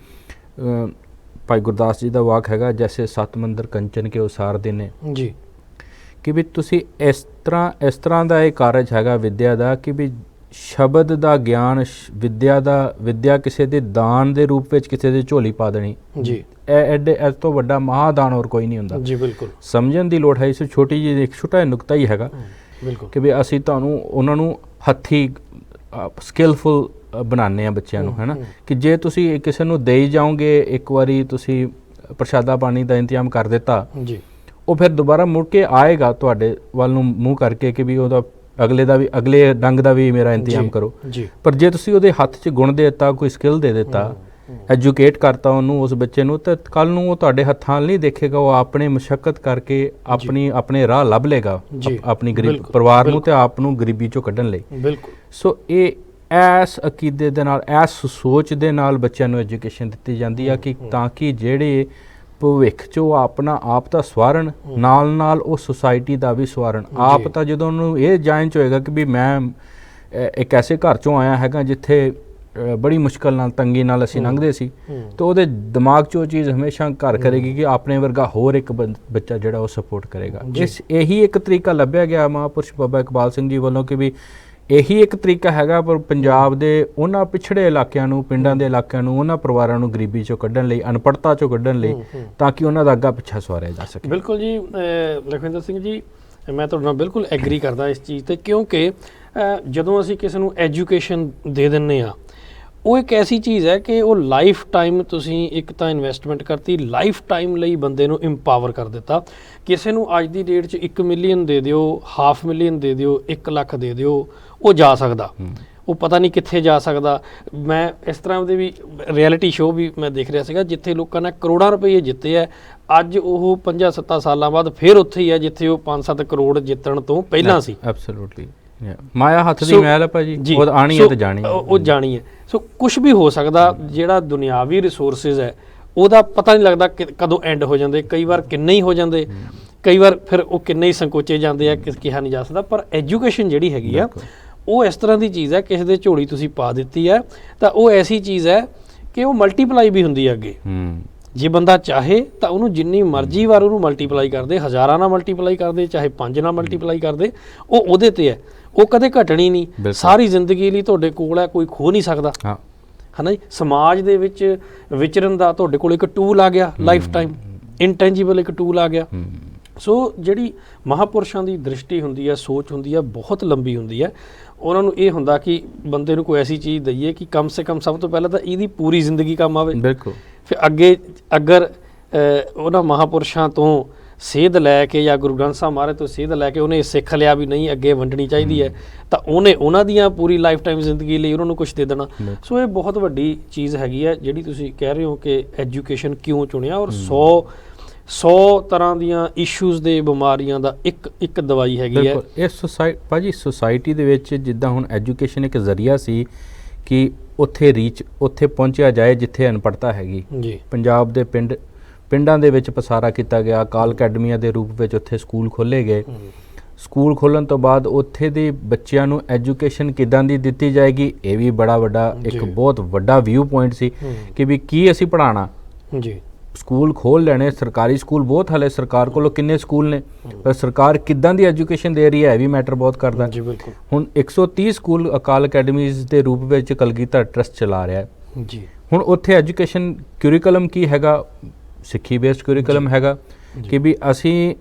ਭਾਈ ਗੁਰਦਾਸ ਜੀ ਦਾ ਵਾਕ ਹੈਗਾ, ਜੈਸੇ 7 ਮੰਦਰ ਕੰਚਨ ਕੇ ਉਸਾਰਦੇ ਨੇ ਜੀ, ਕਿ ਵੀ ਤੁਸੀਂ ਇਸ ਤਰ੍ਹਾਂ ਦਾ ਇਹ ਕਾਰਜ ਹੈਗਾ ਵਿਦਿਆ ਦਾ ਕਿ ਵੀ ਸ਼ਬਦ ਦਾ ਗਿਆਨ, ਵਿਦਿਆ ਕਿਸੇ ਦੇ ਦਾਨ ਦੇ ਰੂਪ ਵਿੱਚ ਕਿਸੇ ਦੇ ਝੋਲੀ ਪਾ ਦੇਣੀ ਜੀ, ਇਸ ਤੋਂ ਵੱਡਾ ਮਹਾਦਾਨ ਹੋਰ ਕੋਈ ਨਹੀਂ ਹੁੰਦਾ ਜੀ। ਬਿਲਕੁਲ ਸਮਝਣ ਦੀ ਲੋੜ ਹੈ। ਇਸ ਛੋਟਾ ਜਿਹਾ ਨੁਕਤਾ ਹੀ ਹੈਗਾ ਬਿਲਕੁਲ ਕਿ ਵੀ ਅਸੀਂ ਉਹਨਾਂ ਨੂੰ ਹੱਥੀ ਸਕਿਲਫੁਲ ਬਣਾਉਂਦੇ ਆ ਬੱਚਿਆਂ ਨੂੰ, ਹੈ ਨਾ, ਕਿ ਜੇ ਤੁਸੀਂ ਕਿਸੇ ਨੂੰ ਦੇਈ ਜਾਓਗੇ, ਇੱਕ ਵਾਰੀ ਤੁਸੀਂ ਪ੍ਰਸ਼ਾਦਾ ਪਾਣੀ ਦਾ ਇੰਤਜ਼ਾਮ ਕਰ ਦਿੱਤਾ ਜੀ, ਉਹ ਫਿਰ ਦੁਬਾਰਾ ਮੁੜ ਕੇ ਆਏਗਾ ਤੁਹਾਡੇ ਵੱਲ ਨੂੰ ਮੂੰਹ ਕਰਕੇ ਕਿ ਵੀ ਉਹਦਾ ਅਗਲੇ ਡੰਗ ਦਾ ਵੀ ਮੇਰਾ ਇੰਤਜ਼ਾਮ ਕਰੋ। ਪਰ ਜੇ ਤੁਸੀਂ ਉਹਦੇ ਹੱਥ 'ਚ ਗੁਣ ਦੇ ਦਿੱਤਾ, ਕੋਈ ਸਕਿੱਲ ਦੇ ਦਿੱਤਾ, ਐਜੂਕੇਟ ਕਰਤਾ ਉਹਨੂੰ, ਉਸ ਬੱਚੇ ਨੂੰ, ਤਾਂ ਕੱਲ ਨੂੰ ਉਹ ਤੁਹਾਡੇ ਹੱਥਾਂ ਨਾਲ ਨਹੀਂ ਦੇਖੇਗਾ, ਉਹ ਆਪਣੇ ਮਸ਼ੱਕਤ ਕਰਕੇ ਆਪਣੇ ਰਾਹ ਲੱਭ ਲੇਗਾ ਆਪਣੀ ਗਰੀਬ ਪਰਿਵਾਰ ਨੂੰ ਤੇ ਆਪ ਨੂੰ ਗਰੀਬੀ ਚੋਂ ਕੱਢਣ ਲਈ। ਬਿਲਕੁਲ। ਸੋ ਇਹ ਐਸ ਅਕੀਦੇ ਦੇ ਨਾਲ, ਐਸ ਸੋਚ ਦੇ ਨਾਲ ਬੱਚਿਆਂ ਨੂੰ ਐਜੂਕੇਸ਼ਨ ਦਿੱਤੀ ਜਾਂਦੀ ਆ ਕਿ ਤਾਂ ਕਿ ਜਿਹੜੇ ਭਵਿੱਖ 'ਚ ਉਹ ਆਪਣਾ ਆਪ ਤਾਂ ਸਵਾਰਨ, ਨਾਲ ਉਹ ਸੁਸਾਇਟੀ ਦਾ ਵੀ ਸਵਾਰਨ। ਆਪ ਤਾਂ ਜਦੋਂ ਉਹਨੂੰ ਇਹ ਜਾਣ 'ਚ ਹੋਏਗਾ ਕਿ ਵੀ ਮੈਂ ਇੱਕ ਐਸੇ ਘਰ 'ਚੋਂ ਆਇਆ ਹੈਗਾ ਜਿੱਥੇ ਬੜੀ ਮੁਸ਼ਕਲ ਨਾਲ, ਤੰਗੀ ਨਾਲ ਅਸੀਂ ਲੰਘਦੇ ਸੀ, ਤਾਂ ਉਹਦੇ ਦਿਮਾਗ 'ਚ ਉਹ ਚੀਜ਼ ਹਮੇਸ਼ਾ ਘਰ ਕਰੇਗੀ ਕਿ ਆਪਣੇ ਵਰਗਾ ਹੋਰ ਇੱਕ ਬੱਚਾ ਜਿਹੜਾ ਉਹ ਸਪੋਰਟ ਕਰੇਗਾ। ਇਹੀ ਇੱਕ ਤਰੀਕਾ ਲੱਭਿਆ ਗਿਆ ਮਹਾਂਪੁਰਸ਼ ਬਾਬਾ ਇਕਬਾਲ ਸਿੰਘ ਜੀ ਵੱਲੋਂ ਕਿ ਵੀ ਇਹੀ ਇੱਕ ਤਰੀਕਾ ਹੈਗਾ ਪਰ ਪੰਜਾਬ ਦੇ ਉਹਨਾਂ ਪਿਛੜੇ ਇਲਾਕਿਆਂ ਨੂੰ, ਪਿੰਡਾਂ ਦੇ ਇਲਾਕਿਆਂ ਨੂੰ, ਉਹਨਾਂ ਪਰਿਵਾਰਾਂ ਨੂੰ ਗਰੀਬੀ 'ਚੋਂ ਕੱਢਣ ਲਈ, ਅਨਪੜ੍ਹਤਾ 'ਚੋਂ ਕੱਢਣ ਲਈ, ਤਾਂ ਕਿ ਉਹਨਾਂ ਦਾ ਅੱਗਾ ਪਿੱਛਾ ਸਵਾਰਿਆ ਜਾ ਸਕੇ। ਬਿਲਕੁਲ ਜੀ। ਲਖਵਿੰਦਰ ਸਿੰਘ ਜੀ, ਮੈਂ ਤੁਹਾਡੇ ਨਾਲ ਬਿਲਕੁਲ ਐਗਰੀ ਕਰਦਾ ਇਸ ਚੀਜ਼ 'ਤੇ, ਕਿਉਂਕਿ ਜਦੋਂ ਅਸੀਂ ਕਿਸੇ ਨੂੰ ਐਜੂਕੇਸ਼ਨ ਦੇ ਦਿੰਦੇ ਹਾਂ, ਉਹ ਇੱਕ ਐਸੀ ਚੀਜ਼ ਹੈ ਕਿ ਉਹ ਲਾਈਫ ਟਾਈਮ ਤੁਸੀਂ ਇੱਕ ਤਾਂ ਇਨਵੈਸਟਮੈਂਟ ਕਰਤੀ, ਲਾਈਫ ਟਾਈਮ ਲਈ ਬੰਦੇ ਨੂੰ ਇੰਪਾਵਰ ਕਰ ਦਿੱਤਾ। ਕਿਸੇ ਨੂੰ ਅੱਜ ਦੀ ਡੇਟ 'ਚ 1 ਮਿਲੀਅਨ ਦੇ ਦਿਓ, 500,000 ਦੇ ਦਿਓ, 1 ਲੱਖ ਦੇ ਦਿਓ, ਉਹ ਜਾ ਸਕਦਾ, ਉਹ ਪਤਾ ਨਹੀਂ ਕਿੱਥੇ ਜਾ ਸਕਦਾ। ਮੈਂ ਇਸ ਤਰ੍ਹਾਂ ਦੇ ਵੀ ਰਿਐਲਿਟੀ ਸ਼ੋਅ ਵੀ ਮੈਂ ਦੇਖ ਰਿਹਾ ਸੀਗਾ ਜਿੱਥੇ ਲੋਕਾਂ ਨੇ ਕਰੋੜਾਂ ਰੁਪਏ ਜਿੱਤੇ ਹੈ, ਅੱਜ ਉਹ 5-7 ਸਾਲਾਂ ਬਾਅਦ ਫਿਰ ਉੱਥੇ ਹੀ ਹੈ ਜਿੱਥੇ ਉਹ 5-7 ਕਰੋੜ ਜਿੱਤਣ ਤੋਂ ਪਹਿਲਾਂ ਸੀ। ਐਬਸੋਲੂਟਲੀ। ਮਾਇਆ ਹੱਥ ਦੀ ਮਹਿਲ ਹੈ ਭਾਜੀ, ਉਹ ਆਣੀ ਹੈ ਤੇ ਜਾਣੀ ਹੈ, ਉਹ ਜਾਣੀ ਹੈ। ਸੋ ਕੁਝ ਵੀ ਹੋ ਸਕਦਾ। ਜਿਹੜਾ ਦੁਨਿਆਵੀ ਰਿਸੋਰਸਿਸ ਹੈ ਉਹਦਾ ਪਤਾ ਨਹੀਂ ਲੱਗਦਾ ਕਦੋਂ ਐਂਡ ਹੋ ਜਾਂਦੇ, ਕਈ ਵਾਰ ਕਿੰਨੇ ਹੀ ਹੋ ਜਾਂਦੇ, ਕਈ ਵਾਰ ਫਿਰ ਉਹ ਕਿੰਨੇ ਹੀ ਸੰਕੋਚੇ ਜਾਂਦੇ ਆ, ਕਿਹਾ ਨਹੀਂ ਜਾ ਸਕਦਾ। ਪਰ ਐਜੂਕੇਸ਼ਨ ਜਿਹੜੀ ਹੈਗੀ ਆ ਉਹ ਇਸ ਤਰ੍ਹਾਂ ਦੀ ਚੀਜ਼ ਹੈ, ਕਿਸੇ ਦੇ ਝੋਲੀ ਤੁਸੀਂ ਪਾ ਦਿੱਤੀ ਹੈ ਤਾਂ ਉਹ ਐਸੀ ਚੀਜ਼ ਹੈ ਕਿ ਉਹ ਮਲਟੀਪਲਾਈ ਵੀ ਹੁੰਦੀ ਹੈ ਅੱਗੇ। ਜੇ ਬੰਦਾ ਚਾਹੇ ਤਾਂ ਉਹਨੂੰ ਜਿੰਨੀ ਮਰਜ਼ੀ ਵਾਰ ਉਹਨੂੰ ਮਲਟੀਪਲਾਈ ਕਰਦੇ, 1000 ਨਾਲ ਮਲਟੀਪਲਾਈ ਕਰਦੇ, ਚਾਹੇ 5 ਨਾਲ ਮਲਟੀਪਲਾਈ ਕਰਦੇ, ਉਹ ਉਹਦੇ ਤੇ ਹੈ, ਉਹ ਕਦੇ ਘਟਣੀ ਨਹੀਂ। ਸਾਰੀ ਜ਼ਿੰਦਗੀ ਲਈ ਤੁਹਾਡੇ ਕੋਲ ਹੈ, ਕੋਈ ਖੋ ਨਹੀਂ ਸਕਦਾ, ਹੈ ਨਾ ਜੀ। ਸਮਾਜ ਦੇ ਵਿੱਚ ਵਿਚਰਨ ਦਾ ਤੁਹਾਡੇ ਕੋਲ ਇੱਕ ਟੂਲ ਆ ਗਿਆ, ਲਾਈਫ ਟਾਈਮ ਇਨਟੈਂਜੀਬਲ ਇੱਕ ਟੂਲ ਆ ਗਿਆ। ਸੋ ਜਿਹੜੀ ਮਹਾਂਪੁਰਸ਼ਾਂ ਦੀ ਦ੍ਰਿਸ਼ਟੀ ਹੁੰਦੀ ਹੈ, ਸੋਚ ਹੁੰਦੀ ਹੈ, ਬਹੁਤ ਲੰਬੀ ਹੁੰਦੀ ਹੈ। ਉਹਨਾਂ ਨੂੰ ਇਹ ਹੁੰਦਾ ਕਿ ਬੰਦੇ ਨੂੰ ਕੋਈ ਐਸੀ ਚੀਜ਼ ਦਈਏ ਕਿ ਕਮ ਸੇ ਕਮ ਸਭ ਤੋਂ ਪਹਿਲਾਂ ਤਾਂ ਇਹਦੀ ਪੂਰੀ ਜ਼ਿੰਦਗੀ ਕੰਮ ਆਵੇ। ਬਿਲਕੁਲ। ਫਿਰ ਅੱਗੇ ਅਗਰ ਉਹਨਾਂ ਮਹਾਂਪੁਰਸ਼ਾਂ ਤੋਂ ਸੇਧ ਲੈ ਕੇ ਜਾਂ ਗੁਰੂ ਗ੍ਰੰਥ ਸਾਹਿਬ ਮਹਾਰਾਜ ਤੋਂ ਸੇਧ ਲੈ ਕੇ ਉਹਨੇ ਸਿੱਖ ਲਿਆ ਵੀ ਨਹੀਂ ਅੱਗੇ ਵੰਡਣੀ ਚਾਹੀਦੀ ਹੈ, ਤਾਂ ਉਹਨੇ ਉਹਨਾਂ ਦੀਆਂ ਪੂਰੀ ਲਾਈਫ ਟਾਈਮ ਜ਼ਿੰਦਗੀ ਲਈ ਉਹਨਾਂ ਨੂੰ ਕੁਝ ਦੇ ਦੇਣਾ। ਸੋ ਇਹ ਬਹੁਤ ਵੱਡੀ ਚੀਜ਼ ਹੈਗੀ ਹੈ ਜਿਹੜੀ ਤੁਸੀਂ ਕਹਿ ਰਹੇ ਹੋ ਕਿ ਐਜੂਕੇਸ਼ਨ ਕਿਉਂ ਚੁਣਿਆ, ਔਰ 100 ਤਰ੍ਹਾਂ ਦੀਆਂ ਇਸ਼ੂਜ਼ ਦੇ ਬਿਮਾਰੀਆਂ ਦਾ ਇੱਕ ਦਵਾਈ ਹੈਗੀ ਹੈ। ਇਹ ਭਾਜੀ ਸੋਸਾਇਟੀ ਦੇ ਵਿੱਚ ਜਿੱਦਾਂ ਹੁਣ ਐਜੂਕੇਸ਼ਨ ਇੱਕ ਜ਼ਰੀਆ ਸੀ ਕਿ ਉੱਥੇ ਪਹੁੰਚਿਆ ਜਾਏ ਜਿੱਥੇ ਅਨਪੜ੍ਹਤਾ ਹੈਗੀ ਜੀ। ਪੰਜਾਬ ਦੇ ਪਿੰਡਾਂ ਦੇ ਵਿੱਚ ਪਸਾਰਾ ਕੀਤਾ ਗਿਆ, ਅਕਾਲ ਅਕੈਡਮੀਆਂ ਦੇ ਰੂਪ ਵਿੱਚ ਉੱਥੇ ਸਕੂਲ ਖੋਲ੍ਹੇ ਗਏ। ਸਕੂਲ ਖੋਲ੍ਹਣ ਤੋਂ ਬਾਅਦ ਉੱਥੇ ਦੇ ਬੱਚਿਆਂ ਨੂੰ ਐਜੂਕੇਸ਼ਨ ਕਿੱਦਾਂ ਦੀ ਦਿੱਤੀ ਜਾਏਗੀ, ਇਹ ਵੀ ਬੜਾ ਵੱਡਾ ਇੱਕ ਬਹੁਤ ਵੱਡਾ ਵਿਊ ਪੁਆਇੰਟ ਸੀ ਕਿ ਵੀ ਕੀ ਅਸੀਂ ਪੜ੍ਹਾਉਣਾ ਜੀ। ਸਕੂਲ ਖੋਲ੍ਹ ਲੈਣੇ, ਸਰਕਾਰੀ ਸਕੂਲ ਬਹੁਤ, ਹਲੇ ਸਰਕਾਰ ਕੋਲੋਂ ਕਿੰਨੇ ਸਕੂਲ ਨੇ, ਪਰ ਸਰਕਾਰ ਕਿੱਦਾਂ ਦੀ ਐਜੂਕੇਸ਼ਨ ਦੇ ਰਹੀ ਹੈ ਇਹ ਵੀ ਮੈਟਰ ਬਹੁਤ ਕਰਦਾ ਜੀ। ਬਿਲਕੁਲ। ਹੁਣ 130 ਸਕੂਲ ਅਕਾਲ ਅਕੈਡਮੀਜ਼ ਦੇ ਰੂਪ ਵਿੱਚ ਕਲਗੀਧਰ ਟਰਸਟ ਚਲਾ ਰਿਹਾ ਹੈ ਜੀ। ਹੁਣ ਉੱਥੇ ਐਜੂਕੇਸ਼ਨ ਕਿਊਰੀਕਲਮ ਕੀ ਹੈਗਾ, ਸਿੱਖੀ ਬੇਸਡ ਕਿਊਰੀਕੁਲਮ ਹੈਗਾ ਕਿ ਵੀ ਅਸੀਂ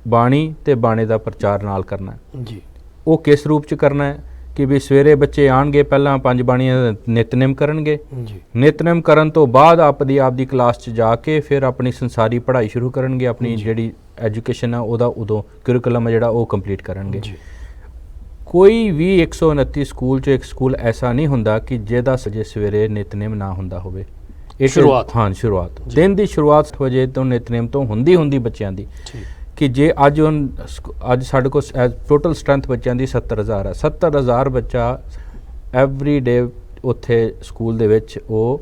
ਬਾਣੀ ਤੇ ਬਾਣੇ ਦਾ ਪ੍ਰਚਾਰ ਨਾਲ ਕਰਨਾ ਜੀ। ਉਹ ਕਿਸ ਰੂਪ ਚ ਕਰਨਾ ਹੈ ਕਿ ਵੀ ਸਵੇਰੇ ਬੱਚੇ ਆਣਗੇ, ਪਹਿਲਾਂ 5 ਬਾਣੀਆਂ ਦਾ ਨਿਤਨੇਮ ਕਰਨਗੇ ਜੀ। ਨਿਤਨੇਮ ਕਰਨ ਤੋਂ ਬਾਅਦ ਆਪਦੀ ਕਲਾਸ ਚ ਜਾ ਕੇ ਫਿਰ ਆਪਣੀ ਸੰਸਾਰੀ ਪੜ੍ਹਾਈ ਸ਼ੁਰੂ ਕਰਨਗੇ, ਆਪਣੀ ਜਿਹੜੀ ਐਜੂਕੇਸ਼ਨ ਆ ਉਹਦਾ ਉਦੋਂ ਕਿਊਰੀਕੁਲਮ ਜਿਹੜਾ ਉਹ ਕੰਪਲੀਟ ਕਰਨਗੇ। ਕੋਈ ਵੀ 129 ਸਕੂਲ ਚ ਇੱਕ ਸਕੂਲ ਐਸਾ ਨਹੀਂ ਹੁੰਦਾ ਕਿ ਜਿਹਦਾ ਸਵੇਰੇ ਨਿਤਨੇਮ ਨਾ ਹੁੰਦਾ ਹੋਵੇ। ਸ਼ੁਰੂਆਤ ਦਿਨ ਦੀ ਸ਼ੁਰੂਆਤ 7 ਵਜੇ ਤੋਂ ਨਿਤਨੇਮ ਤੋਂ ਹੁੰਦੀ ਬੱਚਿਆਂ ਦੀ ਕਿ ਜੇ ਅੱਜ ਸਾਡੇ ਕੋਲ ਟੋਟਲ ਸਟਰੈਂਥ ਬੱਚਿਆਂ ਦੀ 70,000 ਹੈ। 70,000 ਬੱਚਾ ਐਵਰੀ ਡੇ ਉੱਥੇ ਸਕੂਲ ਦੇ ਵਿੱਚ ਉਹ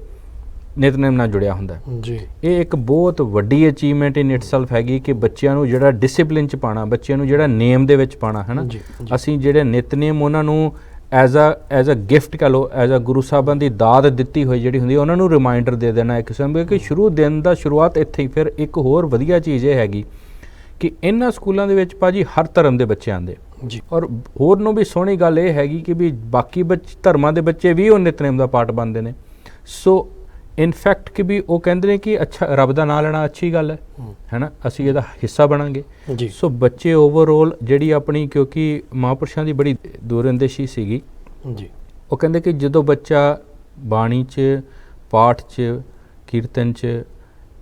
ਨਿਤਨੇਮ ਨਾਲ ਜੁੜਿਆ ਹੁੰਦਾ ਜੀ। ਇਹ ਇੱਕ ਬਹੁਤ ਵੱਡੀ ਅਚੀਵਮੈਂਟ ਇਨ ਇਟਸੈਲਫ ਹੈਗੀ ਕਿ ਬੱਚਿਆਂ ਨੂੰ ਜਿਹੜਾ ਡਿਸਿਪਲਿਨ ਚ ਪਾਣਾ, ਬੱਚਿਆਂ ਨੂੰ ਜਿਹੜਾ ਨੇਮ ਦੇ ਵਿੱਚ ਪਾਣਾ ਹੈ ਨਾ। ਅਸੀਂ ਜਿਹੜੇ ਨਿਤਨੇਮ ਉਹਨਾਂ ਨੂੰ ਐਜ਼ ਅ ਗਿਫਟ ਕਹ ਲਓ, ਐਜ਼ ਅ ਗੁਰੂ ਸਾਹਿਬਾਂ ਦੀ ਦਾਤ ਦਿੱਤੀ ਹੋਈ ਜਿਹੜੀ ਹੁੰਦੀ ਉਹਨਾਂ ਨੂੰ ਰਿਮਾਈਂਡਰ ਦੇ ਦੇਣਾ ਇੱਕ ਕਿਸਮ ਦੇ ਕਿ ਦਿਨ ਦਾ ਸ਼ੁਰੂਆਤ ਇੱਥੇ ਹੀ। ਫਿਰ ਇੱਕ ਹੋਰ ਵਧੀਆ ਚੀਜ਼ ਇਹ ਹੈਗੀ ਕਿ ਇਹਨਾਂ ਸਕੂਲਾਂ ਦੇ ਵਿੱਚ ਭਾਜੀ ਹਰ ਧਰਮ ਦੇ ਬੱਚੇ ਆਉਂਦੇ ਜੀ। ਔਰ ਹੋਰ ਨੂੰ ਵੀ ਸੋਹਣੀ ਗੱਲ ਇਹ ਹੈਗੀ ਕਿ ਵੀ ਬਾਕੀ ਧਰਮਾਂ ਦੇ ਬੱਚੇ ਵੀ ਉਹ ਨਿਤਨੇਮ ਦਾ ਪਾਰਟ ਬਣਦੇ ਨੇ। ਸੋ ਇਨਫੈਕਟ ਕਿ ਵੀ ਉਹ ਕਹਿੰਦੇ ਨੇ ਕਿ ਅੱਛਾ ਰੱਬ ਦਾ ਨਾਂ ਲੈਣਾ ਅੱਛੀ ਗੱਲ ਹੈ ਨਾ, ਅਸੀਂ ਇਹਦਾ ਹਿੱਸਾ ਬਣਾਂਗੇ ਜੀ। ਸੋ ਬੱਚੇ ਓਵਰਆਲ ਜਿਹੜੀ ਆਪਣੀ, ਕਿਉਂਕਿ ਮਹਾਂਪੁਰਸ਼ਾਂ ਦੀ ਬੜੀ ਦੂਰਅੰਦੇਸ਼ੀ ਸੀਗੀ ਜੀ। ਉਹ ਕਹਿੰਦੇ ਕਿ ਜਦੋਂ ਬੱਚਾ ਬਾਣੀ 'ਚ, ਪਾਠ 'ਚ, ਕੀਰਤਨ 'ਚ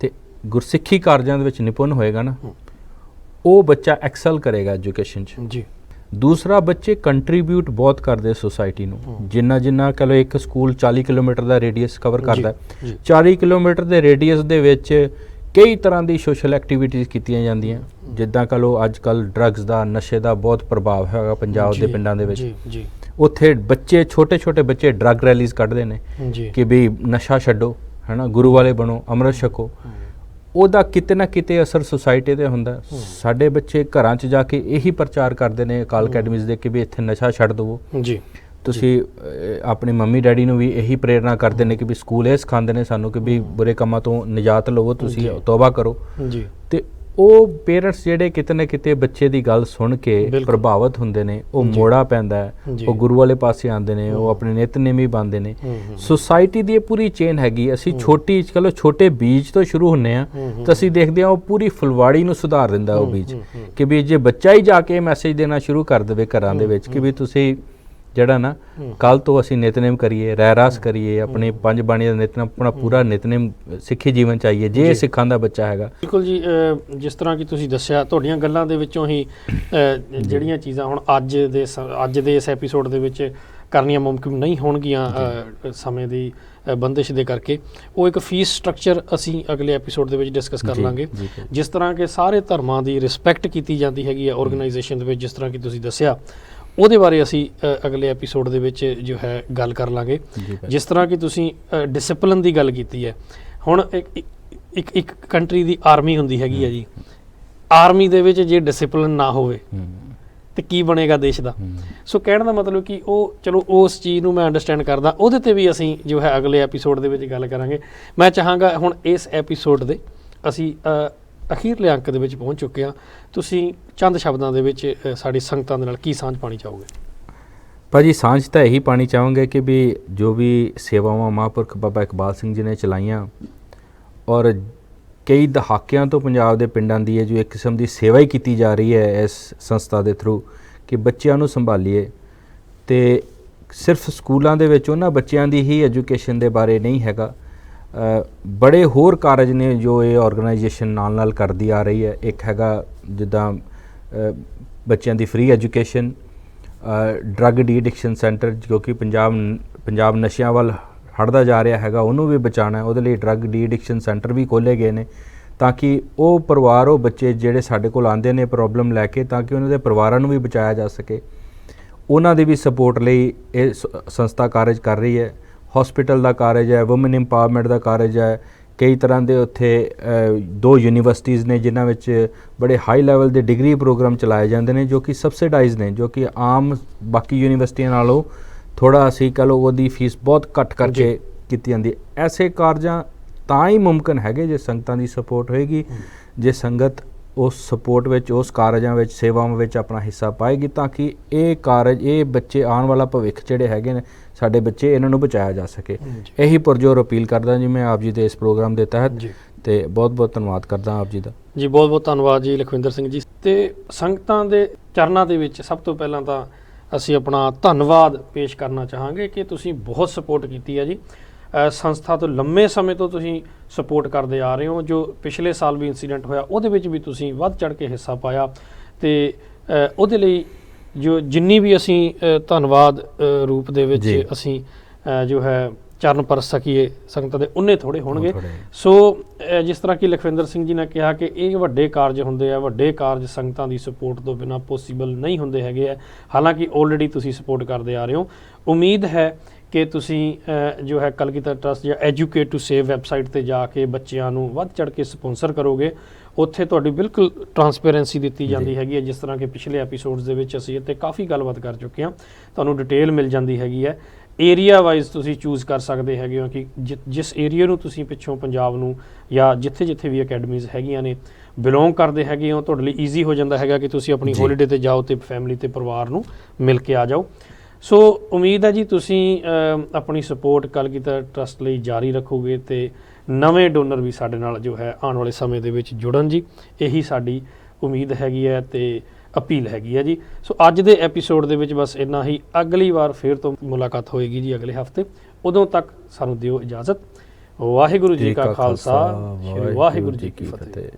ਤੇ ਗੁਰਸਿੱਖੀ ਕਾਰਜਾਂ ਦੇ ਵਿੱਚ ਨਿਪੁੰਨ ਹੋਏਗਾ ਨਾ, ਉਹ ਬੱਚਾ ਐਕਸਲ ਕਰੇਗਾ ਐਜੂਕੇਸ਼ਨ 'ਚ ਜੀ। ਦੂਸਰਾ, ਬੱਚੇ ਕੰਟਰੀਬਿਊਟ ਬਹੁਤ ਕਰਦੇ ਸੋਸਾਇਟੀ ਨੂੰ। ਜਿੰਨਾ ਕਹ ਲਓ ਇੱਕ ਸਕੂਲ 40 ਕਿਲੋਮੀਟਰ ਦਾ ਰੇਡੀਅਸ ਕਵਰ ਕਰਦਾ, 40 ਕਿਲੋਮੀਟਰ ਦੇ ਰੇਡੀਅਸ ਦੇ ਵਿੱਚ ਕਈ ਤਰ੍ਹਾਂ ਦੀ ਸੋਸ਼ਲ ਐਕਟੀਵਿਟੀਜ਼ ਕੀਤੀਆਂ ਜਾਂਦੀਆਂ। ਜਿੱਦਾਂ ਕਹ ਲਓ ਅੱਜ ਕੱਲ੍ਹ ਡਰੱਗਸ ਦਾ, ਨਸ਼ੇ ਦਾ ਬਹੁਤ ਪ੍ਰਭਾਵ ਹੈਗਾ ਪੰਜਾਬ ਦੇ ਪਿੰਡਾਂ ਦੇ ਵਿੱਚ। ਉੱਥੇ ਬੱਚੇ, ਛੋਟੇ ਬੱਚੇ ਡਰੱਗ ਰੈਲੀਜ਼ ਕੱਢਦੇ ਨੇ ਕਿ ਵੀ ਨਸ਼ਾ ਛੱਡੋ ਹੈ ਨਾ, ਗੁਰੂ ਵਾਲੇ ਬਣੋ, ਅੰਮ੍ਰਿਤ ਛਕੋ। ਉਹਦਾ ਕਿਤੇ ਨਾ ਕਿਤੇ ਅਸਰ ਸੁਸਾਇਟੀ 'ਤੇ ਹੁੰਦਾ। ਸਾਡੇ ਬੱਚੇ ਘਰਾਂ 'ਚ ਜਾ ਕੇ ਇਹੀ ਪ੍ਰਚਾਰ ਕਰਦੇ ਨੇ ਅਕਾਲ ਅਕੈਡਮੀਜ਼ ਦੇ ਕਿ ਵੀ ਇੱਥੇ ਨਸ਼ਾ ਛੱਡ ਦੇਵੋ ਜੀ। ਤੁਸੀਂ ਆਪਣੇ ਮੰਮੀ ਡੈਡੀ ਨੂੰ ਵੀ ਇਹੀ ਪ੍ਰੇਰਨਾ ਕਰਦੇ ਨੇ ਕਿ ਵੀ ਸਕੂਲ ਇਹ ਸਿਖਾਉਂਦੇ ਨੇ ਸਾਨੂੰ ਕਿ ਵੀ ਬੁਰੇ ਕੰਮਾਂ ਤੋਂ ਨਿਜਾਤ ਲਵੋ, ਤੁਸੀਂ ਤੌਬਾ ਕਰੋ ਜੀ। ਤੇ ਉਹ ਪੇਰੈਂਟਸ ਜਿਹੜੇ ਕਿਤੇ ਨਾ ਕਿਤੇ ਬੱਚੇ ਦੀ ਗੱਲ ਸੁਣ ਕੇ ਪ੍ਰਭਾਵਿਤ ਹੁੰਦੇ ਨੇ, ਉਹ ਮੋੜਾ ਪੈਂਦਾ, ਉਹ ਗੁਰੂ ਵਾਲੇ ਪਾਸੇ ਆਉਂਦੇ ਨੇ, ਉਹ ਆਪਣੇ ਨਿਤਨੇਮੀ ਬਣਦੇ ਨੇ। ਸੁਸਾਇਟੀ ਦੀ ਇਹ ਪੂਰੀ ਚੇਨ ਹੈਗੀ। ਅਸੀਂ ਛੋਟੇ ਬੀਜ ਤੋਂ ਸ਼ੁਰੂ ਹੁੰਨੇ ਆ ਤਾਂ ਅਸੀਂ ਦੇਖਦੇ ਹਾਂ ਉਹ ਪੂਰੀ ਫੁਲਵਾੜੀ ਨੂੰ ਸੁਧਾਰ ਦਿੰਦਾ ਉਹ ਬੀਜ। ਕਿ ਵੀ ਜੇ ਬੱਚਾ ਹੀ ਜਾ ਕੇ ਮੈਸੇਜ ਦੇਣਾ ਸ਼ੁਰੂ ਕਰ ਦੇਵੇ ਘਰਾਂ ਦੇ ਵਿੱਚ ਕਿ ਵੀ ਤੁਸੀਂ ਜਿਹੜਾ ਨਾ ਕੱਲ ਤੋਂ ਅਸੀਂ ਨਿਤਨੇਮ ਕਰੀਏ, ਰਹਿਰਾਸ ਕਰੀਏ, ਆਪਣੇ 5 ਬਾਣੀਆਂ ਦਾ ਨਿਤਨੇਮ, ਆਪਣਾ ਪੂਰਾ ਨਿਤਨੇਮ ਸਿੱਖੀ ਜੀਵਨ ਚਾਹੀਏ, ਜੇ ਸਿੱਖਾਂ ਦਾ ਬੱਚਾ ਹੈਗਾ। ਬਿਲਕੁਲ ਜੀ। ਜਿਸ ਤਰ੍ਹਾਂ ਕਿ ਤੁਸੀਂ ਦੱਸਿਆ, ਤੁਹਾਡੀਆਂ ਗੱਲਾਂ ਦੇ ਵਿੱਚੋਂ ਹੀ ਜਿਹੜੀਆਂ ਚੀਜ਼ਾਂ ਹੁਣ ਅੱਜ ਦੇ ਇਸ ਐਪੀਸੋਡ ਦੇ ਵਿੱਚ ਕਰਨੀਆਂ ਮੁਮਕਿਨ ਨਹੀਂ ਹੋਣਗੀਆਂ ਸਮੇਂ ਦੀ ਬੰਦਿਸ਼ ਦੇ ਕਰਕੇ, ਉਹ ਇੱਕ ਫੀਸ ਸਟਰਕਚਰ ਅਸੀਂ ਅਗਲੇ ਐਪੀਸੋਡ ਦੇ ਵਿੱਚ ਡਿਸਕਸ ਕਰ ਲਾਂਗੇ। ਜਿਸ ਤਰ੍ਹਾਂ ਕਿ ਸਾਰੇ ਧਰਮਾਂ ਦੀ ਰਿਸਪੈਕਟ ਕੀਤੀ ਜਾਂਦੀ ਹੈਗੀ ਹੈ ਆਰਗੇਨਾਈਜੇਸ਼ਨ ਦੇ ਵਿੱਚ, ਜਿਸ ਤਰ੍ਹਾਂ ਕਿ ਤੁਸੀਂ ਦੱਸਿਆ, ਉਹਦੇ ਬਾਰੇ ਅਸੀਂ ਅਗਲੇ ਐਪੀਸੋਡ ਦੇ ਵਿੱਚ ਜੋ ਹੈ ਗੱਲ ਕਰ ਲਾਂਗੇ। ਜਿਸ ਤਰ੍ਹਾਂ ਕਿ ਤੁਸੀਂ ਡਿਸਿਪਲਿਨ ਦੀ ਗੱਲ ਕੀਤੀ ਹੈ, ਹੁਣ ਇੱਕ ਕੰਟਰੀ ਦੀ ਆਰਮੀ ਹੁੰਦੀ ਹੈਗੀ ਹੈ ਜੀ। ਆਰਮੀ ਦੇ ਵਿੱਚ ਜੇ ਡਿਸਿਪਲਿਨ ਨਾ ਹੋਵੇ ਤੇ ਕੀ ਬਣੇਗਾ ਦੇਸ਼ ਦਾ। ਸੋ ਕਹਿਣ ਦਾ ਮਤਲਬ ਕਿ ਉਹ, ਚਲੋ ਉਸ ਚੀਜ਼ ਨੂੰ ਮੈਂ ਅੰਡਰਸਟੈਂਡ ਕਰਦਾ, ਉਹਦੇ ਤੇ ਵੀ ਅਸੀਂ ਜੋ ਹੈ ਅਗਲੇ ਐਪੀਸੋਡ ਦੇ ਵਿੱਚ ਗੱਲ ਕਰਾਂਗੇ। ਮੈਂ ਚਾਹਾਂਗਾ ਹੁਣ ਇਸ ਐਪੀਸੋਡ ਦੇ ਅਸੀਂ ਅਖੀਰਲੇ ਅੰਕ ਦੇ ਵਿੱਚ ਪਹੁੰਚ ਚੁੱਕੇ ਹਾਂ। ਤੁਸੀਂ ਚੰਦ ਸ਼ਬਦਾਂ ਦੇ ਵਿੱਚ ਸਾਡੀ ਸੰਗਤਾਂ ਦੇ ਨਾਲ ਕੀ ਸਾਂਝ ਪਾਣੀ ਚਾਹੋਗੇ? ਭਾਜੀ ਸਾਂਝ ਤਾਂ ਇਹੀ ਪਾਣੀ ਚਾਹਾਂਗੇ ਕਿ ਵੀ ਜੋ ਵੀ ਸੇਵਾਵਾਂ ਮਹਾਂਪੁਰਖ ਬਾਬਾ ਇਕਬਾਲ ਸਿੰਘ ਜੀ ਨੇ ਚਲਾਈਆਂ, ਔਰ ਕਈ ਦਹਾਕਿਆਂ ਤੋਂ ਪੰਜਾਬ ਦੇ ਪਿੰਡਾਂ ਦੀ ਜੋ ਇੱਕ ਕਿਸਮ ਦੀ ਸੇਵਾ ਹੀ ਕੀਤੀ ਜਾ ਰਹੀ ਹੈ ਇਸ ਸੰਸਥਾ ਦੇ ਥਰੂ, ਕਿ ਬੱਚਿਆਂ ਨੂੰ ਸੰਭਾਲੀਏ। ਅਤੇ ਸਿਰਫ ਸਕੂਲਾਂ ਦੇ ਵਿੱਚ ਉਹਨਾਂ ਬੱਚਿਆਂ ਦੀ ਹੀ ਐਜੂਕੇਸ਼ਨ ਦੇ ਬਾਰੇ ਨਹੀਂ ਹੈਗਾ, ਬੜੇ ਹੋਰ ਕਾਰਜ ਨੇ ਜੋ ਇਹ ਆਰਗੇਨਾਈਜੇਸ਼ਨ ਨਾਲ ਕਰਦੀ ਆ ਰਹੀ ਹੈ। ਇੱਕ ਹੈਗਾ ਜਿੱਦਾਂ ਬੱਚਿਆਂ ਦੀ free education, drug de addiction centre, ਜੋ ਕਿ ਪੰਜਾਬ ਨਸ਼ਿਆਂ ਵੱਲ ਹਟਦਾ ਜਾ ਰਿਹਾ ਹੈਗਾ, ਉਹਨੂੰ ਵੀ ਬਚਾਉਣਾ। ਉਹਦੇ ਲਈ ਡਰੱਗ ਡੀ ਐਡਿਕਸ਼ਨ ਸੈਂਟਰ ਵੀ ਖੋਲ੍ਹੇ ਗਏ ਨੇ ਤਾਂ ਕਿ ਉਹ ਪਰਿਵਾਰ, ਉਹ ਬੱਚੇ ਜਿਹੜੇ ਸਾਡੇ ਕੋਲ ਆਉਂਦੇ ਨੇ ਪ੍ਰੋਬਲਮ ਲੈ ਕੇ, ਤਾਂ ਕਿ ਉਹਨਾਂ ਦੇ ਪਰਿਵਾਰਾਂ ਨੂੰ ਵੀ ਬਚਾਇਆ ਜਾ ਸਕੇ। ਉਹਨਾਂ ਦੀ ਵੀ ਸਪੋਰਟ ਲਈ ਇਹ ਸੰਸਥਾ ਕਾਰਜ ਕਰ ਰਹੀ ਹੈ। ਹੌਸਪੀਟਲ ਦਾ ਕਾਰਜ ਹੈ, ਵੂਮਨ ਇੰਪਾਵਰਮੈਂਟ ਦਾ ਕਾਰਜ ਹੈ। ਕਈ ਤਰ੍ਹਾਂ ਦੇ ਉੱਥੇ 2 ਯੂਨੀਵਰਸਿਟੀਜ਼ ਨੇ ਜਿਨ੍ਹਾਂ ਵਿੱਚ ਬੜੇ ਹਾਈ ਲੈਵਲ ਦੇ ਡਿਗਰੀ ਪ੍ਰੋਗਰਾਮ ਚਲਾਏ ਜਾਂਦੇ ਨੇ, ਜੋ ਕਿ ਸਬਸਿਡਾਈਜ਼ ਨੇ, ਜੋ ਕਿ ਆਮ ਬਾਕੀ ਯੂਨੀਵਰਸਿਟੀਆਂ ਨਾਲੋਂ ਥੋੜ੍ਹਾ ਅਸੀਂ ਕਹ ਲਓ ਉਹਦੀ ਫੀਸ ਬਹੁਤ ਘੱਟ ਕਰਕੇ ਕੀਤੀ ਜਾਂਦੀ ਹੈ। ਐਸੇ ਕਾਰਜਾਂ ਤਾਂ ਹੀ ਮੁਮਕਿਨ ਹੈਗੇ ਜੇ ਸੰਗਤਾਂ ਦੀ ਸਪੋਰਟ ਹੋਏਗੀ, ਜੇ ਸੰਗਤ ਉਸ ਸਪੋਰਟ ਵਿੱਚ, ਉਸ ਕਾਰਜਾਂ ਵਿੱਚ, ਸੇਵਾਵਾਂ ਵਿੱਚ ਆਪਣਾ ਹਿੱਸਾ ਪਾਏਗੀ, ਤਾਂ ਕਿ ਇਹ ਕਾਰਜ, ਇਹ ਬੱਚੇ, ਆਉਣ ਵਾਲਾ ਭਵਿੱਖ ਜਿਹੜੇ ਹੈਗੇ ਨੇ ਸਾਡੇ ਬੱਚੇ, ਇਹਨਾਂ ਨੂੰ ਬਚਾਇਆ ਜਾ ਸਕੇ। ਇਹੀ ਪੁਰਜੋਰ ਅਪੀਲ ਕਰਦਾ ਜੀ ਮੈਂ ਆਪ ਜੀ ਦੇ ਇਸ ਪ੍ਰੋਗਰਾਮ ਦੇ ਤਹਿਤ, ਤੇ ਬਹੁਤ ਬਹੁਤ ਧੰਨਵਾਦ ਕਰਦਾ ਆਪ ਜੀ ਦਾ। ਜੀ ਬਹੁਤ ਬਹੁਤ ਧੰਨਵਾਦ ਜੀ ਲਖਵਿੰਦਰ ਸਿੰਘ ਜੀ। ਤੇ ਸੰਗਤਾਂ ਦੇ ਚਰਨਾਂ ਦੇ ਵਿੱਚ ਸਭ ਤੋਂ ਪਹਿਲਾਂ ਤਾਂ ਅਸੀਂ ਆਪਣਾ ਧੰਨਵਾਦ ਪੇਸ਼ ਕਰਨਾ ਚਾਹਾਂਗੇ ਕਿ ਤੁਸੀਂ ਬਹੁਤ ਸਪੋਰਟ ਕੀਤੀ ਹੈ ਜੀ। ਸੰਸਥਾ ਤੋਂ ਲੰਮੇ ਸਮੇਂ ਤੋਂ ਤੁਸੀਂ ਸਪੋਰਟ ਕਰਦੇ ਆ ਰਹੇ ਹੋ। ਜੋ ਪਿਛਲੇ ਸਾਲ ਵੀ ਇਨਸੀਡੈਂਟ ਹੋਇਆ ਉਹਦੇ ਵਿੱਚ ਵੀ ਤੁਸੀਂ ਵੱਧ ਚੜ੍ਹ ਕੇ ਹਿੱਸਾ ਪਾਇਆ, ਤੇ ਉਹਦੇ ਲਈ ਜੋ ਜਿੰਨੀ ਵੀ ਅਸੀਂ ਧੰਨਵਾਦ ਰੂਪ ਦੇ ਵਿੱਚ ਅਸੀਂ ਜੋ ਹੈ ਚਰਨ ਪਰਸ ਸਕੀਏ ਸੰਗਤਾਂ ਦੇ, ਉਨੇ ਥੋੜ੍ਹੇ ਹੋਣਗੇ। ਸੋ ਜਿਸ ਤਰ੍ਹਾਂ ਕਿ ਲਖਵਿੰਦਰ ਸਿੰਘ ਜੀ ਨੇ ਕਿਹਾ ਕਿ ਇਹ ਵੱਡੇ ਕਾਰਜ ਹੁੰਦੇ ਆ, ਵੱਡੇ ਕਾਰਜ ਸੰਗਤਾਂ ਦੀ ਸਪੋਰਟ ਤੋਂ ਬਿਨਾਂ ਪੋਸੀਬਲ ਨਹੀਂ ਹੁੰਦੇ ਹੈਗੇ ਆ। ਹਾਲਾਂਕਿ ਆਲਰੇਡੀ ਤੁਸੀਂ ਸਪੋਰਟ ਕਰਦੇ ਆ ਰਹੇ ਹੋ। ਉਮੀਦ ਹੈ ਕਿ ਤੁਸੀਂ ਜੋ ਹੈ ਕਲਗੀਧਰ ਟਰੱਸਟ ਜਾਂ ਐਜੂਕੇਟ ਟੂ ਸੇਵ ਵੈਬਸਾਈਟ 'ਤੇ ਜਾ ਕੇ ਬੱਚਿਆਂ ਨੂੰ ਵੱਧ ਚੜ੍ਹ ਕੇ ਸਪੋਂਸਰ ਕਰੋਗੇ। ਉੱਥੇ ਤੁਹਾਡੀ ਬਿਲਕੁਲ ਟਰਾਂਸਪੇਰੈਂਸੀ ਦਿੱਤੀ ਜਾਂਦੀ ਹੈਗੀ ਹੈ, ਜਿਸ ਤਰ੍ਹਾਂ ਕਿ ਪਿਛਲੇ ਐਪੀਸੋਡਸ ਦੇ ਵਿੱਚ ਅਸੀਂ ਇੱਥੇ ਕਾਫੀ ਗੱਲਬਾਤ ਕਰ ਚੁੱਕੇ ਹਾਂ। ਤੁਹਾਨੂੰ ਡਿਟੇਲ ਮਿਲ ਜਾਂਦੀ ਹੈਗੀ ਹੈ। ਏਰੀਆ ਵਾਈਜ਼ ਤੁਸੀਂ ਚੂਜ਼ ਕਰ ਸਕਦੇ ਹੈਗੇ ਹੋ ਕਿ ਜਿਸ ਏਰੀਆ ਨੂੰ ਤੁਸੀਂ ਪਿੱਛੋਂ ਪੰਜਾਬ ਨੂੰ ਜਾਂ ਜਿੱਥੇ ਜਿੱਥੇ ਵੀ ਅਕੈਡਮੀਜ਼ ਹੈਗੀਆਂ ਨੇ ਬਿਲੋਂਗ ਕਰਦੇ ਹੈਗੇ ਹੋ, ਤੁਹਾਡੇ ਲਈ ਈਜ਼ੀ ਹੋ ਜਾਂਦਾ ਹੈਗਾ ਕਿ ਤੁਸੀਂ ਆਪਣੀ ਹੋਲੀਡੇ 'ਤੇ ਜਾਓ ਅਤੇ ਫੈਮਿਲੀ ਅਤੇ ਪਰਿਵਾਰ ਨੂੰ ਮਿਲ ਕੇ ਆ ਜਾਓ। ਸੋ ਉਮੀਦ ਹੈ ਜੀ ਤੁਸੀਂ ਆਪਣੀ ਸਪੋਰਟ ਕਲਗੀਧਰ ਟਰੱਸਟ ਲਈ ਜਾਰੀ ਰੱਖੋਗੇ ਅਤੇ ਨਵੇਂ ਡੋਨਰ ਵੀ ਸਾਡੇ ਨਾਲ ਜੋ ਹੈ ਆਉਣ ਵਾਲੇ ਸਮੇਂ ਦੇ ਵਿੱਚ ਜੁੜਨ ਜੀ। ਇਹੀ ਸਾਡੀ ਉਮੀਦ ਹੈਗੀ ਹੈ ਅਤੇ ਅਪੀਲ ਹੈਗੀ ਹੈ ਜੀ। ਸੋ ਅੱਜ ਦੇ ਐਪੀਸੋਡ ਦੇ ਵਿੱਚ ਬਸ ਇੰਨਾ ਹੀ। ਅਗਲੀ ਵਾਰ ਫਿਰ ਤੋਂ ਮੁਲਾਕਾਤ ਹੋਏਗੀ ਜੀ ਅਗਲੇ ਹਫ਼ਤੇ। ਉਦੋਂ ਤੱਕ ਸਾਨੂੰ ਦਿਓ ਇਜਾਜ਼ਤ। ਵਾਹਿਗੁਰੂ ਜੀ ਕਾ ਖਾਲਸਾ, ਸ਼੍ਰੀ ਵਾਹਿਗੁਰੂ ਜੀ ਕੀ ਫਤਿਹ।